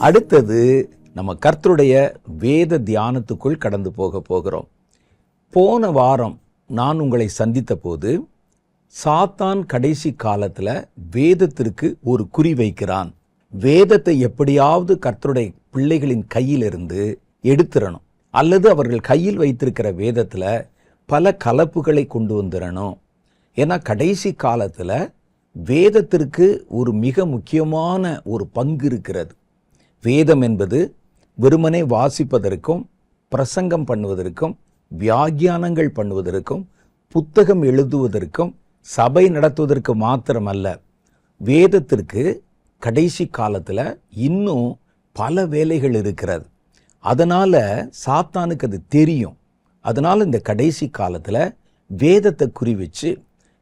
அடுத்தது நம்ம கர்த்தருடைய வேத தியானத்துக்குள் கடந்து போகிறோம். போன வாரம் நான் உங்களை சந்தித்த போது சாத்தான் கடைசி காலத்தில் வேதத்திற்கு ஒரு குறி வைக்கிறான். வேதத்தை எப்படியாவது கர்த்தருடைய பிள்ளைகளின் கையிலிருந்து எடுத்துடணும், அல்லது அவர்கள் கையில் வைத்திருக்கிற வேதத்தில் பல கலப்புகளை கொண்டு வந்துடணும். ஏன்னா கடைசி காலத்தில் வேதத்திற்கு ஒரு மிக முக்கியமான ஒரு பங்கு இருக்கிறது. வேதம் என்பது வெறுமனே வாசிப்பதற்கும் பிரசங்கம் பண்ணுவதற்கும் வியாக்கியானங்கள் பண்ணுவதற்கும் புத்தகம் எழுதுவதற்கும் சபை நடத்துவதற்கு மாத்திரமல்ல. வேதத்திற்கு கடைசி காலத்தில் இன்னும் பல வேலைகள் இருக்கிறது. அதனால் சாத்தானுக்கு அது தெரியும். அதனால் இந்த கடைசி காலத்தில் வேதத்தை குறிவச்சு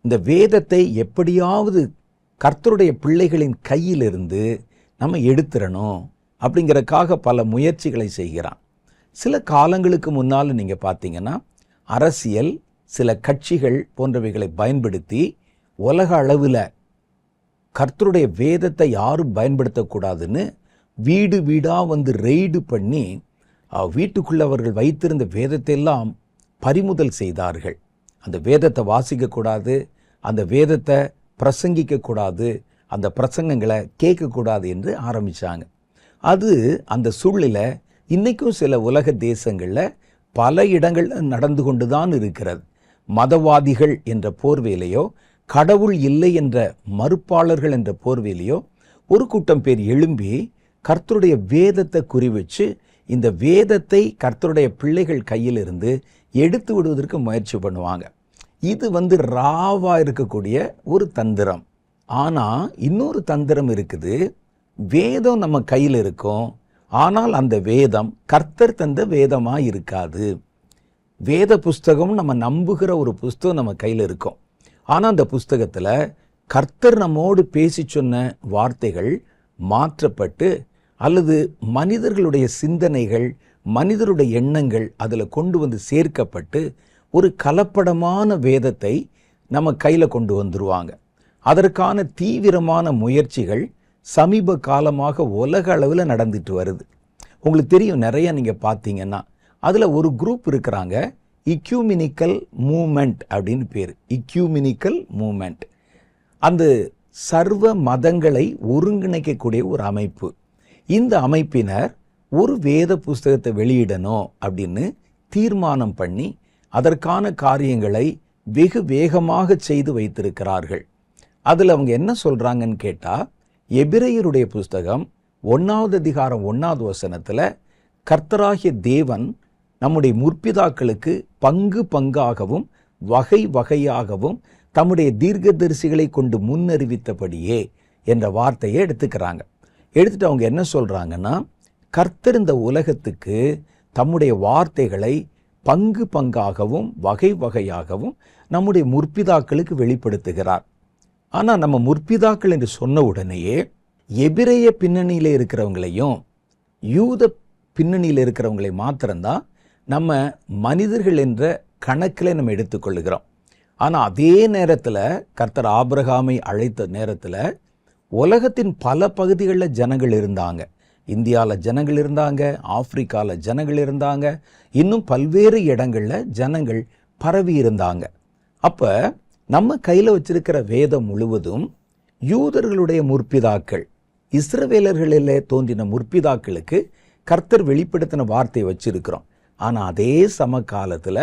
இந்த வேதத்தை எப்படியாவது கர்த்தருடைய பிள்ளைகளின் கையிலிருந்து நம்ம எடுத்துடணும் அப்படிங்கிறக்காக பல முயற்சிகளை செய்கிறான். சில காலங்களுக்கு முன்னால் நீங்கள் பார்த்தீங்கன்னா அரசியல், சில கட்சிகள் போன்றவைகளை பயன்படுத்தி உலக அளவில் கர்த்தருடைய வேதத்தை யாரும் பயன்படுத்தக்கூடாதுன்னு வீடு வீடாக வந்து ரெய்டு பண்ணி வீட்டுக்குள்ளே அவர்கள் வைத்திருந்த வேதத்தை எல்லாம் பறிமுதல் செய்தார்கள். அந்த வேதத்தை வாசிக்கக்கூடாது, அந்த வேதத்தை பிரசங்கிக்கக்கூடாது, அந்த பிரசங்கங்களை கேட்கக்கூடாது என்று ஆரம்பித்தாங்க. அது அந்த சூழ்நிலை இன்றைக்கும் சில உலக தேசங்களில் பல இடங்கள் நடந்து கொண்டு தான் இருக்கிறது. மதவாதிகள் என்ற போர்வையிலையோ, கடவுள் இல்லை என்ற மறுப்பாளர்கள் என்ற போர்வையிலையோ ஒரு கூட்டம் பேர் எழும்பி கர்த்தருடைய வேதத்தை குறிவச்சு இந்த வேதத்தை கர்த்தருடைய பிள்ளைகள் கையிலிருந்து எடுத்து விடுவதற்கு முயற்சி பண்ணுவாங்க. இது ராவா இருக்கக்கூடிய ஒரு தந்திரம். ஆனால் இன்னொரு தந்திரம் இருக்குது. வேதம் நம்ம கையில் இருக்கும், ஆனால் அந்த வேதம் கர்த்தர் தந்த வேதமாக இருக்காது. வேத புஸ்தகம் நம்ம நம்புகிற ஒரு புஸ்தகம் நம்ம கையில் இருக்கும், ஆனால் அந்த புஸ்தகத்தில் கர்த்தர் நம்மோடு பேசி சொன்ன வார்த்தைகள் மாற்றப்பட்டு அல்லது மனிதர்களுடைய சிந்தனைகள், மனிதருடைய எண்ணங்கள் அதில் கொண்டு வந்து சேர்க்கப்பட்டு ஒரு கலப்படமான வேதத்தை நம்ம கையில் கொண்டு வந்துருவாங்க. அதற்கான தீவிரமான முயற்சிகள் சமீப காலமாக உலக அளவில் நடந்துட்டு வருது. உங்களுக்கு தெரியும், நிறைய நீங்கள் பார்த்தீங்கன்னா அதில் ஒரு குரூப் இருக்கிறாங்க, இக்யூமினிக்கல் மூமெண்ட் அப்படின்னு பேர். இக்யூமினிக்கல் மூமெண்ட் அந்த சர்வ மதங்களை ஒருங்கிணைக்கக்கூடிய ஒரு அமைப்பு. இந்த அமைப்பினர் ஒரு வேத புஸ்தகத்தை வெளியிடணும் அப்படின்னு தீர்மானம் பண்ணி அதற்கான காரியங்களை வெகு வேகமாக செய்து வைத்திருக்கிறார்கள். அதில் அவங்க என்ன சொல்கிறாங்கன்னு கேட்டால், எபிரெயருடைய புஸ்தகம் 1வது அதிகாரம் 1வது வசனத்தில் கர்த்தராகிய தேவன் நம்முடைய முற்பிதாக்களுக்கு பங்கு பங்காகவும் வகை வகையாகவும் தம்முடைய தீர்க்கதரிசிகளை கொண்டு முன்னறிவித்தபடியே என்ற வார்த்தையை எடுத்துக்கிறாங்க. எடுத்துட்டு அவங்க என்ன சொல்கிறாங்கன்னா, கர்த்தர் இந்த உலகத்துக்கு தம்முடைய வார்த்தைகளை பங்கு பங்காகவும் வகை வகையாகவும் நம்முடைய முற்பிதாக்களுக்கு வெளிப்படுத்துகிறார். ஆனால் நம்ம முற்பிதாக்கள் என்று சொன்ன உடனேயே எபிரெய பின்னணியில் இருக்கிறவங்களையும் யூத பின்னணியில் இருக்கிறவங்களை மாத்திரம்தான் நம்ம மனிதர்கள் என்ற கணக்கில் நம்ம எடுத்துக்கொள்ளுகிறோம். ஆனால் அதே நேரத்தில் கர்த்தர் ஆபிரகாமை அழைத்த நேரத்தில் உலகத்தின் பல பகுதிகளில் ஜனங்கள் இருந்தாங்க. இந்தியாவில் ஜனங்கள் இருந்தாங்க, ஆப்பிரிக்காவில் ஜனங்கள் இருந்தாங்க, இன்னும் பல்வேறு இடங்களில் ஜனங்கள் பரவி இருந்தாங்க. அப்போ நம்ம கையில் வச்சிருக்கிற வேதம் முழுவதும் யூதர்களுடைய முற்பிதாக்கள், இஸ்ரவேலர்களில் தோன்றின முற்பிதாக்களுக்கு கர்த்தர் வெளிப்படுத்தின வார்த்தையை வச்சிருக்கிறோம். ஆனால் அதே சமகாலத்தில்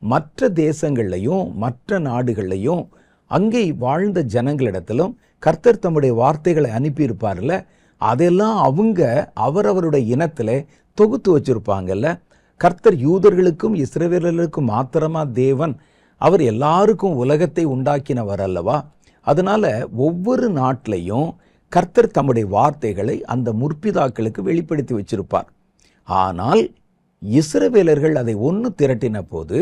மற்ற தேசங்கள்லையும் மற்ற நாடுகள்லையும் அங்கே வாழ்ந்த ஜனங்களிடத்திலும் கர்த்தர் தம்முடைய வார்த்தைகளை அனுப்பியிருப்பார்ல, அதெல்லாம் அவங்க அவரவருடைய இனத்தில் தொகுத்து வச்சிருப்பாங்கல்ல. கர்த்தர் யூதர்களுக்கும் இஸ்ரவேலர்களுக்கும் மாத்திரமா தேவன்? அவர் எல்லாருக்கும் உலகத்தை உண்டாக்கினவர் அல்லவா? அதனால ஒவ்வொரு நாட்டிலையும் கர்த்தர் தம்முடைய வார்த்தைகளை அந்த முற்பிதாக்களுக்கு வெளிப்படுத்தி வச்சிருப்பார். ஆனால் இஸ்ரவேலர்கள் அதை ஒன்று திரட்டின போது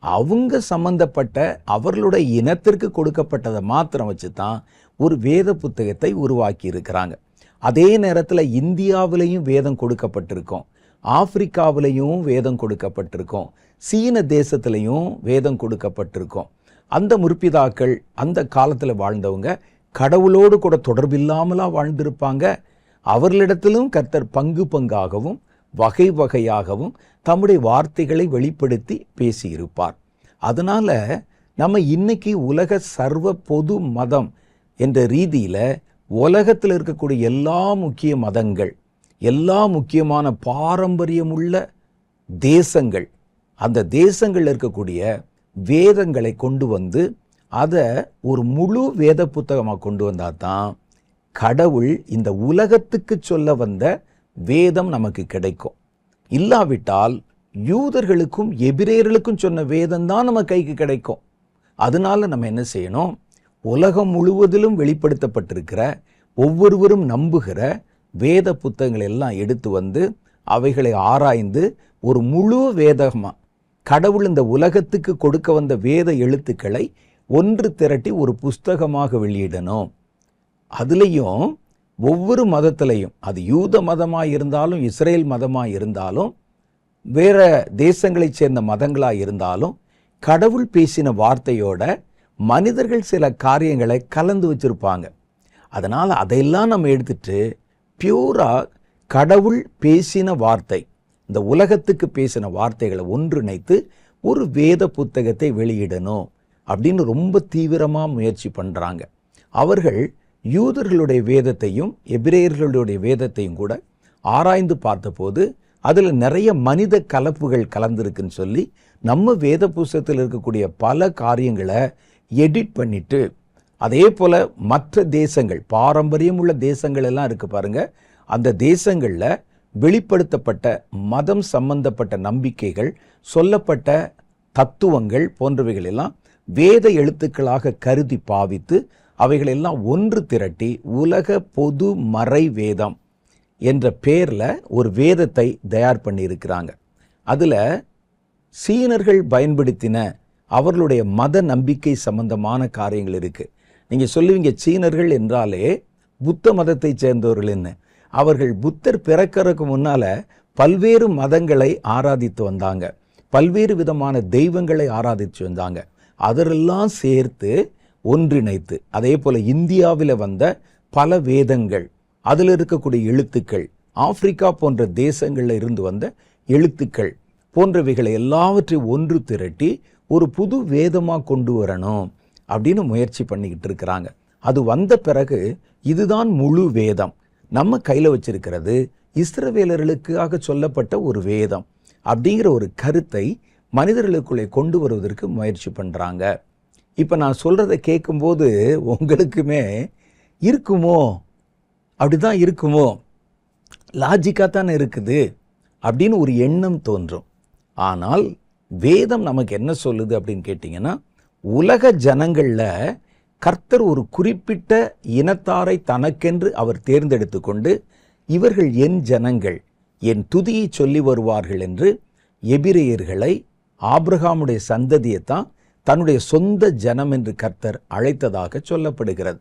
அவங்க சம்பந்தப்பட்ட அவர்களுடைய இனத்திற்கு கொடுக்கப்பட்டதை மாத்திரம் வச்சு தான் ஒரு வேத புத்தகத்தை உருவாக்கி இருக்கிறாங்க. அதே நேரத்தில் இந்தியாவிலையும் வேதம் கொடுக்கப்பட்டிருக்கும், ஆப்பிரிக்காவிலையும் வேதம் கொடுக்கப்பட்டிருக்கும், சீன தேசத்திலையும் வேதம் கொடுக்கப்பட்டிருக்கும். அந்த முற்பிதாக்கள் அந்த காலத்தில் வாழ்ந்தவங்க கடவுளோடு கூட தொடர்பில்லாமலா வாழ்ந்திருப்பாங்க. அவர்களிடத்திலும் கர்த்தர் பங்கு பங்காகவும் வகை வகையாகவும் தம்முடைய வார்த்தைகளை வெளிப்படுத்தி பேசியிருப்பார். அதனால நம்ம இன்னைக்கு உலக சர்வ பொது மதம் என்ற ரீதியில உலகத்தில் இருக்கக்கூடிய எல்லா முக்கிய மதங்கள், எல்லா முக்கியமான பாரம்பரியமுள்ள தேசங்கள், அந்த தேசங்கள் இருக்கக்கூடிய வேதங்களை கொண்டு வந்து அதை ஒரு முழு வேத புத்தகமாக கொண்டு வந்தால் தான் கடவுள் இந்த உலகத்துக்கு சொல்ல வந்த வேதம் நமக்கு கிடைக்கும். இல்லாவிட்டால் யூதர்களுக்கும் எபிரேயர்களுக்கும் சொன்ன வேதம் தான் நம்ம கைக்கு கிடைக்கும். அதனால நம்ம என்ன செய்யணும்? உலகம் முழுவதிலும் வெளிப்படுத்தப்பட்டிருக்கிற, ஒவ்வொருவரும் நம்புகிற வேத புத்தகங்களை எல்லாம் எடுத்து வந்து அவைகளை ஆராய்ந்து ஒரு முழு வேதமாக கடவுள் இந்த உலகத்துக்கு கொடுக்க வந்த வேத எழுத்துக்களை ஒன்று திரட்டி ஒரு புஸ்தகமாக வெளியிடணும். அதுலேயும் ஒவ்வொரு மதத்திலையும், அது யூத மதமாக இருந்தாலும் இஸ்ரேல் மதமாக இருந்தாலும் வேற தேசங்களைச் சேர்ந்த மதங்களாக இருந்தாலும், கடவுள் பேசின வார்த்தையோட மனிதர்கள் சில காரியங்களை கலந்து வச்சிருப்பாங்க. அதனால் அதையெல்லாம் நம்ம எடுத்துட்டு பியூராக கடவுள் பேசின வார்த்தை, இந்த உலகத்துக்கு பேசின வார்த்தைகளை ஒன்றிணைத்து ஒரு வேத புத்தகத்தை வெளியிடணும் அப்படின்னு ரொம்ப தீவிரமாக முயற்சி பண்ணுறாங்க. அவர்கள் யூதர்களுடைய வேதத்தையும் எபிரேயர்களுடைய வேதத்தையும் கூட ஆராய்ந்து பார்த்தபோது அதில் நிறைய மனித கலப்புகள் கலந்துருக்குன்னு சொல்லி நம்ம வேத புஸ்தகத்தில் இருக்கக்கூடிய பல காரியங்களை எடிட் பண்ணிட்டு, அதே போல் மற்ற தேசங்கள், பாரம்பரியம் உள்ள தேசங்கள் எல்லாம் இருக்கு பாருங்க, அந்த தேசங்களில் வெளிப்படுத்தப்பட்ட மதம் சம்பந்தப்பட்ட நம்பிக்கைகள், சொல்லப்பட்ட தத்துவங்கள் போன்றவைகள் எல்லாம் வேத எழுத்துக்களாக கருதி பாவித்து அவைகளெல்லாம் ஒன்று திரட்டி உலக பொது மறை வேதம் என்ற பேரில் ஒரு வேதத்தை தயார் பண்ணியிருக்கிறாங்க. அதில் சீனர்கள் பயன்படுத்தின அவர்களுடைய மத நம்பிக்கை சம்பந்தமான காரியங்கள் இருக்குது. நீங்கள் சொல்லுவீங்க சீனர்கள் என்றாலே புத்த மதத்தை சேர்ந்தவர்கள் என்ன? அவர்கள் புத்தர் பிறக்கிறதுக்கு முன்னால் பல்வேறு மதங்களை ஆராதித்து வந்தாங்க, பல்வேறு விதமான தெய்வங்களை ஆராதித்து வந்தாங்க. அதெல்லாம் சேர்த்து ஒன்றிணைத்து, அதே போல் இந்தியாவில் வந்த பல வேதங்கள், அதில் இருக்கக்கூடிய எழுத்துக்கள், ஆப்பிரிக்கா போன்ற தேசங்களில் இருந்து வந்த எழுத்துக்கள் போன்றவைகளை எல்லாவற்றையும் ஒன்று திரட்டி ஒரு புது வேதமாக கொண்டு வரணும் அப்படின்னு முயற்சி பண்ணிக்கிட்டு இருக்கிறாங்க. அது வந்த பிறகு இதுதான் முழு வேதம், நம்ம கையில் வச்சிருக்கிறது இஸ்ரவேலர்களுக்காக சொல்லப்பட்ட ஒரு வேதம் அப்படிங்கிற ஒரு கருத்தை மனிதர்களுக்குள்ளே கொண்டு வருவதற்கு முயற்சி பண்ணுறாங்க. இப்போ நான் சொல்கிறத கேட்கும்போது உங்களுக்குமே இருக்குமோ, அப்படிதான் இருக்குமோ, லாஜிக்காக தானே இருக்குது அப்படின்னு ஒரு எண்ணம் தோன்றும். ஆனால் வேதம் நமக்கு என்ன சொல்லுது அப்படின்னு கேட்டிங்கன்னா, உலக ஜனங்களில் கர்த்தர் ஒரு குறிப்பிட்ட இனத்தாரை தனக்கென்று அவர் தேர்ந்தெடுத்து கொண்டு, இவர்கள் என் ஜனங்கள், என் துதியை சொல்லி வருவார்கள் என்று எபிரேயர்களை, ஆபிரகாமுடைய சந்ததியைத்தான் தன்னுடைய சொந்த ஜனம் என்று கர்த்தர் அழைத்ததாக சொல்லப்படுகிறது.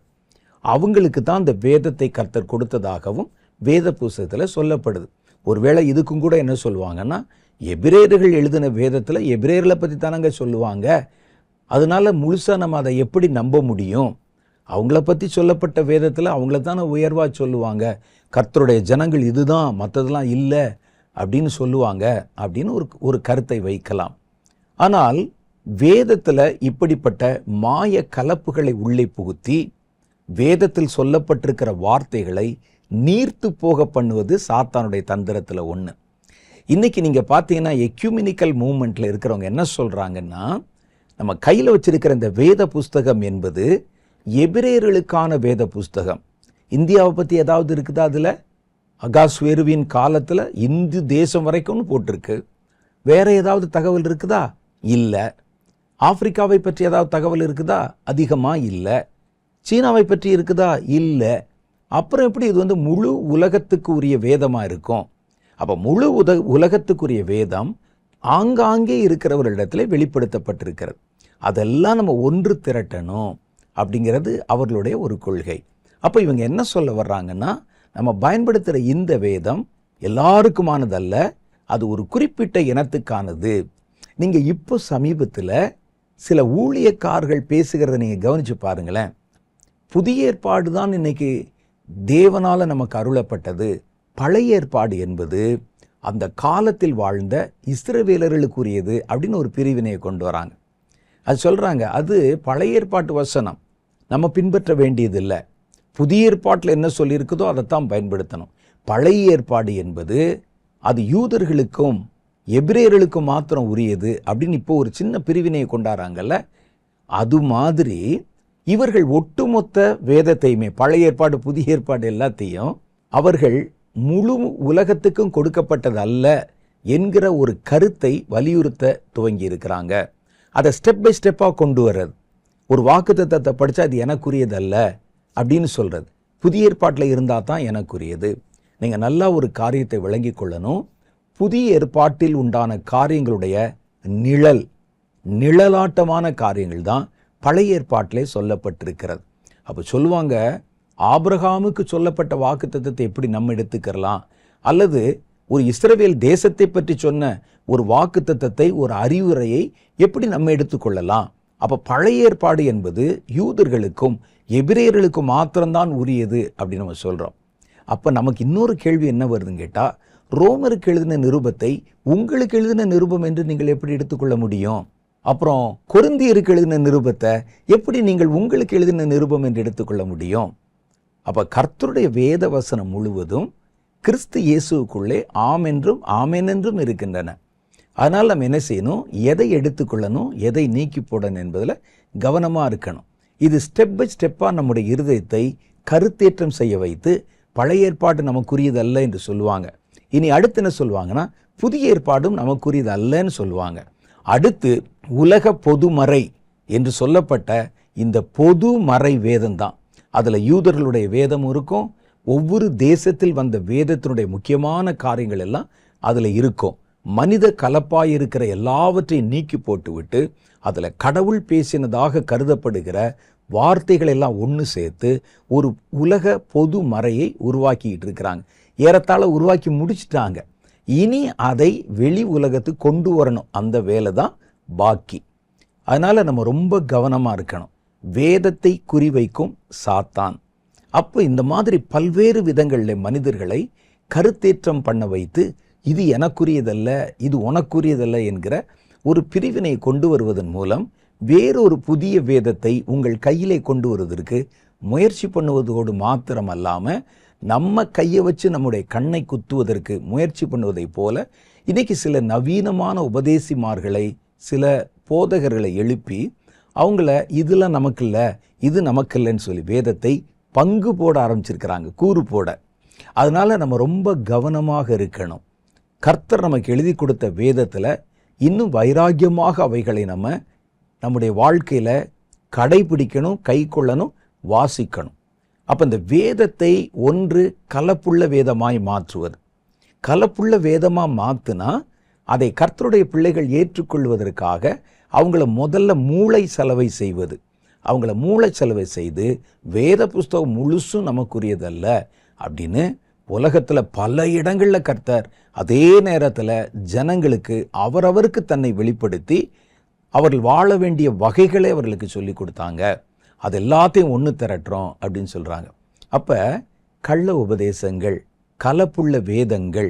அவங்களுக்கு தான் இந்த வேதத்தை கர்த்தர் கொடுத்ததாகவும் வேத புஸ்தகத்தில் சொல்லப்படுது. ஒருவேளை இதுக்கும் கூட என்ன சொல்லுவாங்கன்னா, எபிரேயர்கள் எழுதின வேதத்தில் எபிரேயர்களை பற்றி தானங்க சொல்லுவாங்க, அதனால முழுசாக நம்ம அதை எப்படி நம்ப முடியும்? அவங்கள பற்றி சொல்லப்பட்ட வேதத்தில் அவங்கள தானே உயர்வாக சொல்லுவாங்க, கர்த்தருடைய ஜனங்கள் இதுதான், மற்றதெல்லாம் இல்லை அப்படின்னு சொல்லுவாங்க அப்படின்னு ஒரு கருத்தை வைக்கலாம். ஆனால் வேதத்தில் இப்படிப்பட்ட மாய கலப்புகளை உள்ளே புகுத்தி வேதத்தில் சொல்லப்பட்டிருக்கிற வார்த்தைகளை நீர்த்து போக பண்ணுவது சாத்தானுடைய தந்திரத்தில் ஒன்று. இன்னைக்கு நீங்கள் பார்த்தீங்கன்னா எக்யூமினிக்கல் மூவ்மெண்ட்டில் இருக்கிறவங்க என்ன சொல்கிறாங்கன்னா, நம்ம கையில் வச்சிருக்கிற இந்த வேத புஸ்தகம் என்பது எபிரேயர்களுக்கான வேத புஸ்தகம். இந்தியாவை பற்றி ஏதாவது இருக்குதா? அதில் அகாஸ்வேருவின் காலத்தில் இந்து தேசம் வரைக்கும்னு போட்டிருக்கு. வேற ஏதாவது தகவல் இருக்குதா? இல்லை. ஆப்பிரிக்காவை பற்றி ஏதாவது தகவல் இருக்குதா? அதிகமாக இல்லை. சீனாவை பற்றி இருக்குதா? இல்லை. அப்புறம் எப்படி இது வந்து முழு உலகத்துக்கு உரிய வேதமாக இருக்கும்? அப்போ முழு உலகத்துக்குரிய வேதம் ஆங்காங்கே இருக்கிறவர்களிடத்தில் வெளிப்படுத்தப்பட்டிருக்கிறது. அதெல்லாம் நம்ம ஒன்று திரட்டணும் அப்படிங்கிறது அவர்களுடைய ஒரு கொள்கை. அப்போ இவங்க என்ன சொல்ல வர்றாங்கன்னா, நம்ம பயன்படுத்துகிற இந்த வேதம் எல்லாருக்குமானதல்ல, அது ஒரு குறிப்பிட்ட இனத்துக்கானது. நீங்கள் இப்போ சமீபத்தில் சில ஊழியக்காரர்கள் பேசுகிறத நீங்கள் கவனித்து பாருங்களேன். புதிய ஏற்பாடு தான் இன்னைக்கு தேவனால நமக்கு அருளப்பட்டது. பழைய ஏற்பாடு என்பது அந்த காலத்தில் வாழ்ந்த இஸ்ரவேலர்களுக்குரியது அப்படின்னு ஒரு பிரிவினையை கொண்டு வராங்க. அது சொல்கிறாங்க, அது பழைய ஏற்பாட்டு வசனம், நம்ம பின்பற்ற வேண்டியதில்லை. புதிய ஏற்பாட்டில் என்ன சொல்லியிருக்குதோ அதைத்தான் பயன்படுத்தணும். பழைய ஏற்பாடு என்பது அது யூதர்களுக்கும் எபிரேயர்களுக்கும் மாத்திரம் உரியது அப்படின்னு இப்போ ஒரு சின்ன பிரிவினையை கொண்டாடுறாங்கல்ல. அது மாதிரி இவர்கள் ஒட்டுமொத்த வேதத்தையுமே, பழைய ஏற்பாடு புதிய ஏற்பாடு எல்லாத்தையும் அவர்கள் முழு உலகத்துக்கும் கொடுக்கப்பட்டது அல்ல என்கிற ஒரு கருத்தை வலியுறுத்த துவங்கி இருக்கிறாங்க. அதை ஸ்டெப் பை ஸ்டெப்பாக கொண்டு வர்றது. ஒரு வாக்குத்தத்தத்தை படித்தா அது எனக்குரியது அல்ல அப்படின்னு சொல்கிறது. புதிய ஏற்பாட்டில் இருந்தால் தான் எனக்குரியது. நீங்கள் நல்லா ஒரு காரியத்தை விளங்கி கொள்ளணும். புதிய ஏற்பாட்டில் உண்டான காரியங்களுடைய நிழலாட்டமான காரியங்கள் தான் பழைய ஏற்பாட்டிலே சொல்லப்பட்டிருக்கிறது. அப்போ சொல்லுவாங்க, ஆபிரகாமுக்கு சொல்லப்பட்ட வாக்குத்தத்தத்தை எப்படி நம்ம எடுத்துக்கலாம், அல்லது ஒரு இஸ்ரவேல் தேசத்தை பற்றி சொன்ன ஒரு வாக்குத்தத்தத்தை, ஒரு அறிவுரையை எப்படி நம்ம எடுத்துக்கொள்ளலாம். அப்போ பழைய ஏற்பாடு என்பது யூதர்களுக்கும் எபிரேயர்களுக்கும் மாத்திரம்தான் உரியது அப்படின்னு நம்ம சொல்கிறோம். அப்போ நமக்கு இன்னொரு கேள்வி என்ன வருதுன்னு கேட்டால், ரோமருக்கு எழுதின நிருபத்தை உங்களுக்கு எழுதின நிருபம் என்று நீங்கள் எப்படி எடுத்துக்கொள்ள முடியும்? அப்புறம் கொரிந்தியருக்கு எழுதின நிருபத்தை எப்படி நீங்கள் உங்களுக்கு எழுதின நிருபம் என்று எடுத்துக்கொள்ள முடியும்? அப்போ கர்த்தருடைய வேத வசனம் முழுவதும் கிறிஸ்து இயேசுக்குள்ளே ஆம் என்றும் ஆமென் என்றும் இருக்கின்றன. அதனால் நம்ம என்ன செய்யணும், எதை எடுத்துக்கொள்ளணும், எதை நீக்கி போடணும் என்பதில் கவனமாக இருக்கணும். இது ஸ்டெப் பை ஸ்டெப்பாக நம்முடைய இருதயத்தை கருத்தேற்றம் செய்ய வைத்து பழைய ஏற்பாடு நமக்குரியது அல்ல என்று சொல்லுவாங்க. இனி அடுத்து என்ன சொல்லுவாங்கன்னா, புதிய ஏற்பாடும் நமக்குரியது அல்லன்னு சொல்லுவாங்க. அடுத்து உலக பொதுமறை என்று சொல்லப்பட்ட இந்த பொதுமறை வேதம் தான். அதில் யூதர்களுடைய வேதமும் இருக்கும், ஒவ்வொரு தேசத்தில் வந்த வேதத்தினுடைய முக்கியமான காரியங்கள் எல்லாம் அதில் இருக்கும். மனித கலப்பாய் இருக்கிற எல்லாவற்றையும் நீக்கி போட்டுவிட்டு அதில் கடவுள் பேசினதாக கருதப்படுகிற வார்த்தைகள் எல்லாம் ஒன்று சேர்த்து ஒரு உலக பொது மறையை உருவாக்கிட்டு இருக்கிறாங்க. ஏறத்தாழ உருவாக்கி முடிச்சிட்டாங்க. இனி அதை வெளி உலகத்துக்கு கொண்டு வரணும். அந்த வேலை தான் பாக்கி. அதனால் நம்ம ரொம்ப கவனமாக இருக்கணும். வேதத்தை குறிவைக்கும் சாத்தான். அப்போ இந்த மாதிரி பல்வேறு விதங்களில் மனிதர்களை கருத்தேற்றம் பண்ண வைத்து இது எனக்குரியதல்ல, இது உனக்குரியதல்ல என்கிற ஒரு பிரிவினை கொண்டு வருவதன் மூலம் வேறொரு புதிய வேதத்தை உங்கள் கையிலே கொண்டு வருவதற்கு முயற்சி பண்ணுவதோடு மாத்திரம் அல்லாமல் நம்ம கையை வச்சு நம்முடைய கண்ணை குத்துவதற்கு முயற்சி பண்ணுவதை போல இன்னைக்கு சில நவீனமான உபதேசிமார்களை, சில போதகர்களை எழுப்பி அவங்கள இதெல்லாம் நமக்கு இல்லை, இது நமக்கு இல்லைன்னு சொல்லி வேதத்தை பங்கு போட ஆரம்பிச்சிருக்கிறாங்க, கூறு போட. அதனால நம்ம ரொம்ப கவனமாக இருக்கணும். கர்த்தர் நமக்கு எழுதி கொடுத்த வேதத்தில் இன்னும் வைராக்கியமாக அவைகளை நம்முடைய வாழ்க்கையில் கடைபிடிக்கணும், கை கொள்ளணும், வாசிக்கணும். அப்போ இந்த வேதத்தை ஒன்று கலப்புள்ள வேதமாய் மாற்றுவது. கலப்புள்ள வேதமாக மாற்றினா அதை கர்த்தருடைய பிள்ளைகள் ஏற்றுக்கொள்வதற்காக அவங்கள முதல்ல மூளை செலவை செய்வது. அவங்கள மூளை செலவை செய்து வேத புஸ்தகம் முழுசும் நமக்குரியதல்ல அப்படின்னு உலகத்தில் பல இடங்களில் கர்த்தர் அதே நேரத்தில் ஜனங்களுக்கு அவரவருக்கு தன்னை வெளிப்படுத்தி அவர்கள் வாழ வேண்டிய வகைகளை அவர்களுக்கு சொல்லி கொடுத்தாங்க. அது எல்லாத்தையும் ஒன்று திரட்டுறோம் அப்படின்னு சொல்கிறாங்க. அப்போ கள்ள உபதேசங்கள், கலப்புள்ள வேதங்கள்,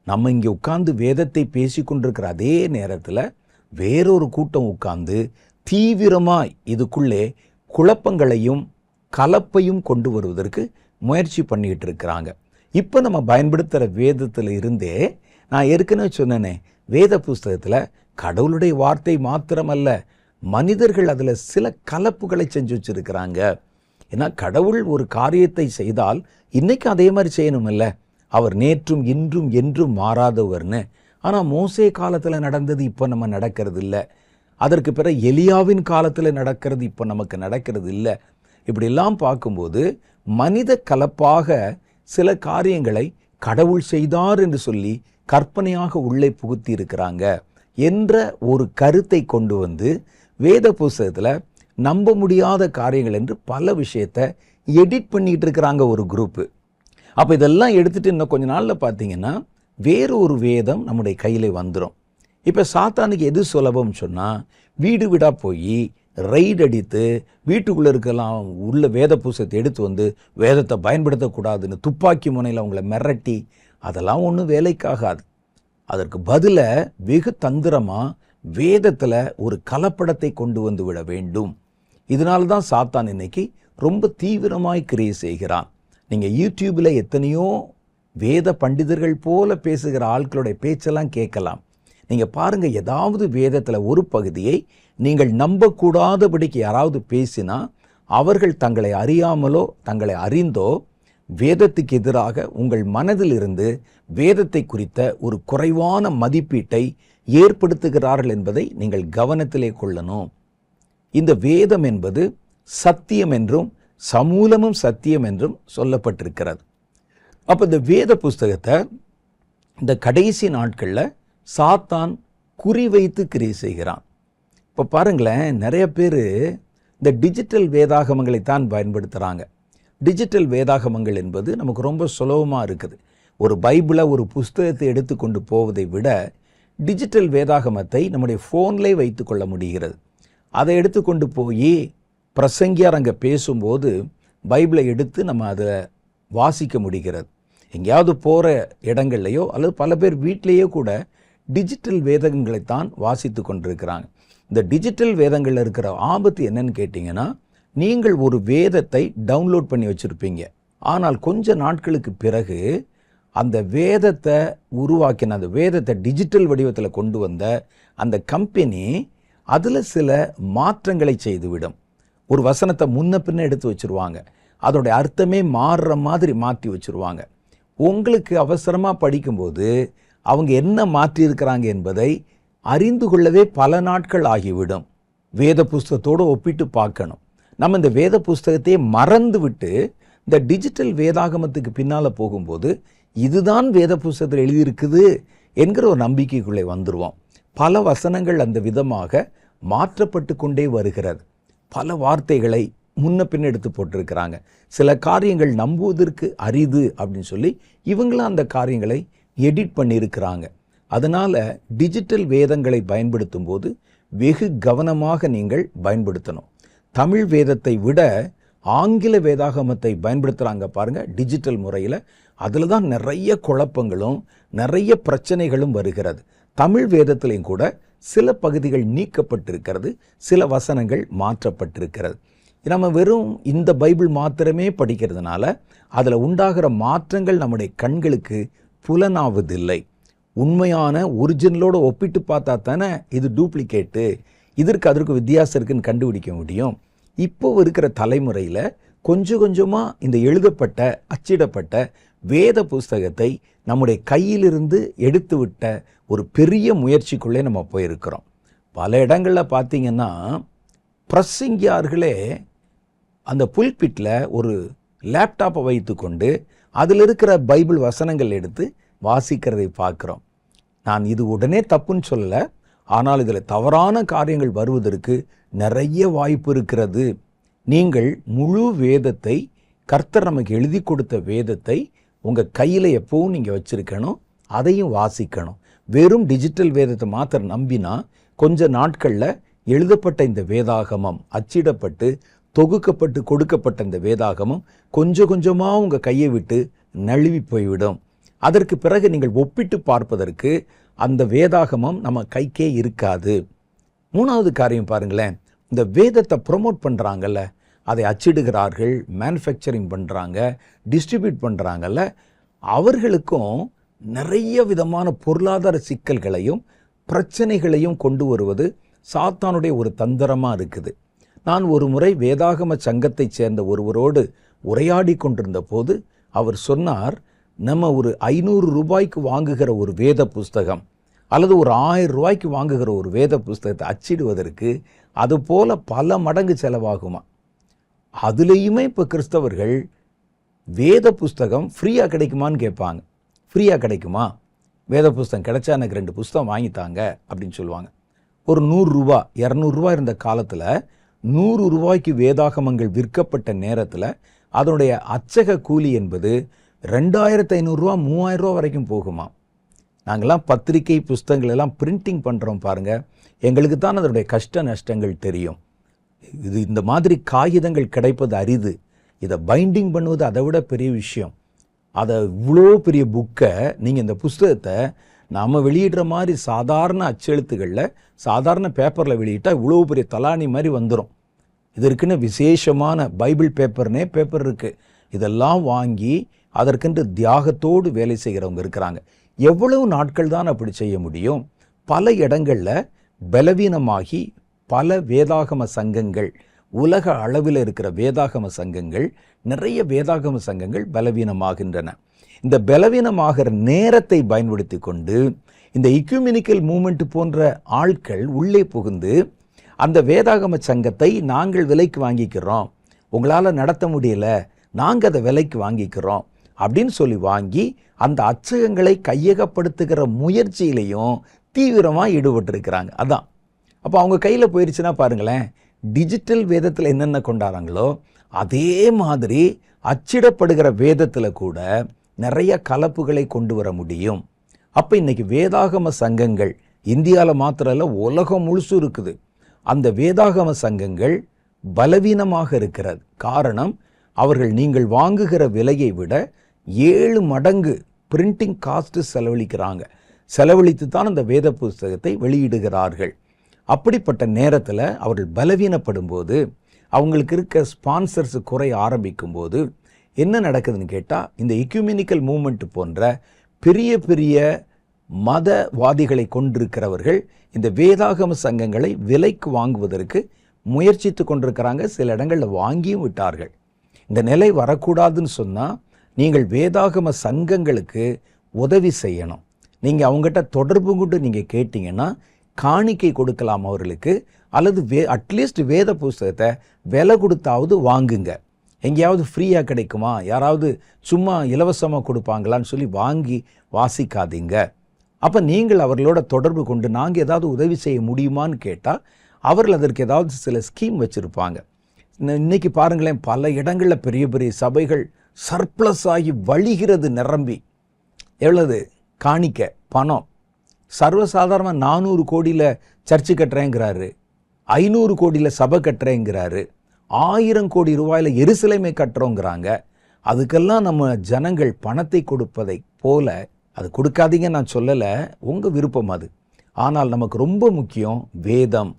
நம்ம இங்கே உட்கார்ந்து வேதத்தை பேசி கொண்டிருக்கிற அதே நேரத்தில் வேறொரு கூட்டம் உட்கார்ந்து தீவிரமாய் இதுக்குள்ளே குழப்பங்களையும் கலப்பையும் கொண்டு வருவதற்கு முயற்சி பண்ணிக்கிட்டு இருக்கிறாங்க. இப்போ நம்ம பயன்படுத்துகிற வேதத்தில் இருந்தே நான் ஏற்கனவே சொன்னேனே, வேத புஸ்தகத்தில் கடவுளுடைய வார்த்தை மாத்திரமல்ல, மனிதர்கள் அதில் சில கலப்புகளை செஞ்சு வச்சுருக்கிறாங்க. ஏன்னா கடவுள் ஒரு காரியத்தை செய்தால் இன்றைக்கி அதே மாதிரி செய்யணுமில்ல. அவர் நேற்றும் இன்றும் என்றும் மாறாதவர்னு. ஆனால் மோசே காலத்தில் நடந்தது இப்போ நம்ம நடக்கிறது இல்லை. அதற்கு பிறகு எலியாவின் காலத்தில் நடக்கிறது இப்போ நமக்கு நடக்கிறது இல்லை. இப்படிலாம் பார்க்கும்போது மனித கலப்பாக சில காரியங்களை கடவுள் செய்தார் என்று சொல்லி கற்பனையாக உள்ளே புகுத்தி இருக்கிறாங்க என்ற ஒரு கருத்தை கொண்டு வந்து வேத புஸ்தகத்தில் நம்ப முடியாத காரியங்கள் என்று பல விஷயத்தை எடிட் பண்ணிட்டு இருக்கிறாங்க ஒரு குரூப்பு. அப்போ இதெல்லாம் எடுத்துகிட்டு இன்னும் கொஞ்ச நாளில் பார்த்தீங்கன்னா வேறு ஒரு வேதம் நம்முடைய கையில் வந்துடும். இப்போ சாத்தானுக்கு எது சுலபம் சொன்னால், வீடு வீடாக போய் ரெய்ட் அடித்து வீட்டுக்குள்ளே இருக்கலாம் உள்ள வேத புஸ்தகத்தை எடுத்து வந்து வேதத்தை பயன்படுத்தக்கூடாதுன்னு துப்பாக்கி முனையில் அவங்கள மிரட்டி, அதெல்லாம் ஒன்றும் வேலைக்காகாது. அதற்கு பதிலாக வெகு தந்திரமாக வேதத்தில் ஒரு கலப்படத்தை கொண்டு வந்து விட வேண்டும். இதனால தான் சாத்தான் இன்னைக்கு ரொம்ப தீவிரமாய் கிரியை செய்கிறான். நீங்கள் யூடியூப்பில் எத்தனையோ வேத பண்டிதர்கள் போல பேசுகிற ஆட்களுடைய பேச்செல்லாம் கேட்கலாம். நீங்கள் பாருங்கள், ஏதாவது வேதத்தில் ஒரு பகுதியை நீங்கள் நம்பக்கூடாதபடிக்கு யாராவது பேசினா, அவர்கள் தங்களை அறியாமலோ தங்களை அறிந்தோ வேதத்துக்கு எதிராக உங்கள் மனதில் இருந்து வேதத்தை குறித்த ஒரு குறைவான மதிப்பீட்டை ஏற்படுத்துகிறார்கள் என்பதை நீங்கள் கவனத்திலே கொள்ளணும். இந்த வேதம் என்பது சத்தியம் என்றும் சமூலமும் சத்தியம் என்றும் சொல்லப்பட்டிருக்கிறது. அப்போ இந்த வேத புஸ்தகத்தை இந்த கடைசி நாட்களில் சாத்தான் குறிவைத்து கிரியை செய்கிறான். இப்போ பாருங்களேன், நிறைய பேர் இந்த டிஜிட்டல் வேதாகமங்களைத்தான் பயன்படுத்துகிறாங்க. டிஜிட்டல் வேதாகமங்கள் என்பது நமக்கு ரொம்ப சுலபமாக இருக்குது. ஒரு பைபிளை ஒரு புஸ்தகத்தை எடுத்துக்கொண்டு போவதை விட டிஜிட்டல் வேதாகமத்தை நம்முடைய ஃபோன்லேயே வைத்து கொள்ள முடிகிறது. அதை எடுத்துக்கொண்டு போய் பிரசங்கியார் அங்கே பேசும்போது பைபிளை எடுத்து நம்ம அதை வாசிக்க முடிகிறது. எங்கேயாவது போகிற இடங்கள்லையோ அல்லது பல பேர் வீட்டிலேயோ கூட டிஜிட்டல் வேதங்களைத்தான் வாசித்து கொண்டிருக்கிறாங்க. இந்த டிஜிட்டல் வேதங்களில் இருக்கிற ஆபத்து என்னன்னு கேட்டிங்கன்னா, நீங்கள் ஒரு வேதத்தை டவுன்லோட் பண்ணி வச்சுருப்பீங்க. ஆனால் கொஞ்ச நாட்களுக்கு பிறகு அந்த வேதத்தை உருவாக்கின, அந்த வேதத்தை டிஜிட்டல் வடிவத்தில் கொண்டு வந்த அந்த கம்பெனி அதில் சில மாற்றங்களை செய்துவிடும். ஒரு வசனத்தை முன்ன பின்ன எடுத்து வச்சுருவாங்க. அதோடைய அர்த்தமே மாறுற மாதிரி மாற்றி வச்சுருவாங்க. உங்களுக்கு அவசரமாக படிக்கும்போது அவங்க என்ன மாற்றியிருக்கிறாங்க என்பதை அறிந்து கொள்ளவே பல நாட்கள் ஆகிவிடும். வேத புஸ்தகத்தோடு ஒப்பிட்டு பார்க்கணும். நம்ம இந்த வேத புஸ்தகத்தையே மறந்து விட்டு இந்த டிஜிட்டல் வேதாகமத்துக்கு பின்னால் போகும்போது இதுதான் வேத புஸ்தகத்தில் எழுதியிருக்குது என்கிற ஒரு நம்பிக்கைக்குள்ளே வந்துடுவோம். பல வசனங்கள் அந்த விதமாக மாற்றப்பட்டு கொண்டே வருகிறது. பல வார்த்தைகளை முன்ன பின்ன எடுத்து போட்டிருக்கிறாங்க. சில காரியங்கள் நம்புவதற்கு அரிது அப்படின்னு சொல்லி இவங்களும் அந்த காரியங்களை எடிட் பண்ணியிருக்கிறாங்க. அதனால் டிஜிட்டல் வேதங்களை பயன்படுத்தும் போது வெகு கவனமாக நீங்கள் பயன்படுத்தணும். தமிழ் வேதத்தை விட ஆங்கில வேதாகமத்தை பயன்படுத்துகிறாங்க பாருங்கள் டிஜிட்டல் முறையில். அதில் தான் நிறைய குழப்பங்களும் நிறைய பிரச்சனைகளும் வருகிறது. தமிழ் வேதத்திலையும் கூட சில பகுதிகள் நீக்கப்பட்டிருக்கிறது, சில வசனங்கள் மாற்றப்பட்டிருக்கிறது. நம்ம வெறும் இந்த பைபிள் மாத்திரமே படிக்கிறதுனால அதில் உண்டாகிற மாற்றங்கள் நம்முடைய கண்களுக்கு புலனாவதில்லை. உண்மையான ஒரிஜினலோடு ஒப்பிட்டு பார்த்தா தானே இது டூப்ளிகேட்டு, இதற்கு அதற்கு வித்தியாசம் இருக்குன்னு கண்டுபிடிக்க முடியும். இப்போ இருக்கிற தலைமுறையில் கொஞ்சம் கொஞ்சமாக இந்த எழுதப்பட்ட அச்சிடப்பட்ட வேத புஸ்தகத்தை நம்முடைய கையிலிருந்து எடுத்து விட்ட ஒரு பெரிய முயற்சிக்குள்ளே நம்ம போயிருக்கிறோம். பல இடங்களில் பார்த்திங்கன்னா பிரசங்கியார்களே அந்த புல்பிட்டில் ஒரு லேப்டாப்பை வைத்து கொண்டு அதில் இருக்கிற பைபிள் வசனங்கள் எடுத்து வாசிக்கிறதை பார்க்குறோம். நான் இது உடனே தப்புன்னு சொல்லலை, ஆனால் இதில் தவறான காரியங்கள் வருவதற்கு நிறைய வாய்ப்பு இருக்கிறது. நீங்கள் முழு வேதத்தை, கர்த்தர் நமக்கு எழுதி கொடுத்த வேதத்தை உங்கள் கையில் எப்பவும் நீங்கள் வச்சுருக்கணும், அதையும் வாசிக்கணும். வெறும் டிஜிட்டல் வேதத்தை மாத்திரம் நம்பினா கொஞ்ச நாட்களில் எழுதப்பட்ட இந்த வேதாகமம் அச்சிடப்பட்டு தொகுக்கப்பட்டு கொடுக்கப்பட்ட இந்த வேதாகமம் கொஞ்சம் கொஞ்சமாக உங்கள் கையை விட்டு நழுவி போய்விடும். அதற்கு பிறகு நீங்கள் ஒப்பிட்டு பார்ப்பதற்கு அந்த வேதாகமம் நம்ம கைக்கே இருக்காது. மூணாவது காரியம் பாருங்களேன், இந்த வேதத்தை ப்ரொமோட் பண்ணுறாங்கல்ல, அதை அச்சிடுகிறார்கள், மேனுஃபேக்சரிங் பண்ணுறாங்க, டிஸ்ட்ரிபியூட் பண்ணுறாங்கல்ல, அவர்களுக்கும் நிறைய விதமான பொருளாதார சிக்கல்களையும் பிரச்சனைகளையும் கொண்டு வருவது சாத்தானுடைய ஒரு தந்திரமாக இருக்குது. நான் ஒரு முறை வேதாகம சங்கத்தைச் சேர்ந்த ஒருவரோடு உரையாடி கொண்டிருந்த போது அவர் சொன்னார், நம்ம ஒரு 500 ரூபாய்க்கு வாங்குகிற ஒரு வேத புஸ்தகம் அல்லது ஒரு 1000 ரூபாய்க்கு வாங்குகிற ஒரு வேத புஸ்தகத்தை அச்சிடுவதற்கு அதுபோல் பல மடங்கு செலவாகுமா. அதுலேயுமே இப்போ கிறிஸ்தவர்கள் வேத புஸ்தகம் ஃப்ரீயாக கிடைக்குமான்னு கேட்பாங்க. ஃப்ரீயாக கிடைக்குமா, வேத புஸ்தகம் கிடைச்சா எனக்கு 2 புஸ்தகம் வாங்கித்தாங்க அப்படின்னு சொல்லுவாங்க. ஒரு 100 ரூபா 200 ரூபா இருந்த காலத்தில் 100 ரூபாய்க்கு வேதாகமங்கள் விற்கப்பட்ட நேரத்தில் அதனுடைய அச்சக கூலி என்பது 2500 ரூபா 3000 ரூபா வரைக்கும் போகுமா. நாங்கள்லாம் பத்திரிகை புஸ்தகங்கள் எல்லாம் பிரிண்டிங் பண்ணுறோம் பாருங்கள், எங்களுக்கு தான் அதனுடைய கஷ்ட நஷ்டங்கள் தெரியும். இந்த மாதிரி காகிதங்கள் கிடைப்பது அரிது. இதை பைண்டிங் பண்ணுவது அதை விட பெரிய விஷயம். அதை இவ்வளோ பெரிய புக்கை நீங்கள் இந்த புஸ்தகத்தை நாம் வெளியிடுற மாதிரி சாதாரண அச்செழுத்துக்களில் சாதாரண பேப்பரில் வெளியிட்டால் இவ்வளோ பெரிய தலானி மாதிரி வந்துடும். இதற்குன்னு விசேஷமான பைபிள் பேப்பர்னே பேப்பர் இருக்குது. இதெல்லாம் வாங்கி அதற்கென்று தியாகத்தோடு வேலை செய்கிறவங்க இருக்கிறாங்க. எவ்வளவு நாட்கள் தான் அப்படி செய்ய முடியும்? பல இடங்களில் பலவீனமாகி பல வேதாகம சங்கங்கள், உலக அளவில் இருக்கிற வேதாகம சங்கங்கள், நிறைய வேதாகம சங்கங்கள் பலவீனமாகின்றன. இந்த பலவீனமாகிற நேரத்தை பயன்படுத்தி கொண்டு இந்த இக்யூமெனிக்கல் மூமெண்ட் போன்ற ஆட்கள் உள்ளே புகுந்து அந்த வேதாகம சங்கத்தை நாங்கள் விலைக்கு வாங்கிக்கிறோம், உங்களால் நடத்த முடியல, நாங்கள் அதை விலைக்கு வாங்கிக்கிறோம் அப்படின்னு சொல்லி வாங்கி அந்த அச்சகங்களை கையகப்படுத்துகிற முயற்சியிலையும் தீவிரமாக ஈடுபட்டிருக்கிறாங்க. அதான் அப்போ அவங்க கையில் போயிடுச்சுன்னா பாருங்களேன், டிஜிட்டல் வேதத்தில் என்னென்ன கொண்டாடுறாங்களோ அதே மாதிரி அச்சிடப்படுகிற வேதத்தில் கூட நிறைய கலப்புகளை கொண்டு வர முடியும். அப்போ இன்னைக்கு வேதாகம சங்கங்கள் இந்தியாவில் மாத்திரம் இல்லை, உலகம் முழுசும் இருக்குது. அந்த வேதாகம சங்கங்கள் பலவீனமாக இருக்கிறது. காரணம், அவர்கள் நீங்கள் வாங்குகிற விலையை விட 7 மடங்கு பிரிண்டிங் காஸ்ட் செலவழிக்கிறாங்க. செலவழித்து தான் அந்த வேத புஸ்தகத்தை வெளியிடுகிறார்கள். அப்படிப்பட்ட நேரத்தில் அவர்கள் பலவீனப்படும் போது, அவங்களுக்கு இருக்க ஸ்பான்சர்ஸ் குறைய ஆரம்பிக்கும் போது என்ன நடக்குதுன்னு கேட்டால், இந்த எக்யூமெனிக்கல் மூமெண்ட் போன்ற பெரிய பெரிய மதவாதிகளை கொண்டிருக்கிறவர்கள் இந்த வேதாகம சங்கங்களை விலைக்கு வாங்குவதற்கு முயற்சித்து கொண்டிருக்கிறாங்க. சில இடங்களில் வாங்கியும் விட்டார்கள். இந்த நிலை வரக்கூடாதுன்னு சொன்னால் நீங்கள் வேதாகம சங்கங்களுக்கு உதவி செய்யணும். நீங்கள் அவங்ககிட்ட தொடர்பு கொண்டு நீங்கள் கேட்டிங்கன்னா காணிக்கை கொடுக்கலாம் அவர்களுக்கு, அல்லது அட்லீஸ்ட் வேத புஸ்தகத்தை விலை கொடுத்தாவது வாங்குங்க. எங்கேயாவது ஃப்ரீயாக கிடைக்குமா, யாராவது சும்மா இலவசமாக கொடுப்பாங்களான்னு சொல்லி வாங்கி வாசிக்காதீங்க. அப்போ நீங்கள் அவர்களோட தொடர்பு கொண்டு நாங்கள் ஏதாவது உதவி செய்ய முடியுமான்னு கேட்டால் அவர்கள் அதற்கு ஏதாவது சில ஸ்கீம் வச்சுருப்பாங்க. இன்னைக்கு பாருங்களேன், பல இடங்களில் பெரிய பெரிய சபைகள் சர்ப்ளஸ் ஆகி வழிகிறது நிரம்பி. எவ்வளவு காணிக்க பணம், சர்வசாதாரணமாக 400 கோடியில் சர்ச்சு கட்டுறேங்கிறாரு, 500 கோடியில் சபை கட்டுறேங்கிறாரு, 1000 கோடி ரூபாயில் எருசலேமை கட்டுறோங்கிறாங்க. அதுக்கெல்லாம் நம்ம ஜனங்கள் பணத்தை கொடுப்பதை போல, அது கொடுக்காதீங்க நான் சொல்லலை, உங்கள் விருப்பம் அது. ஆனால் நமக்கு ரொம்ப முக்கியம் வேதம்.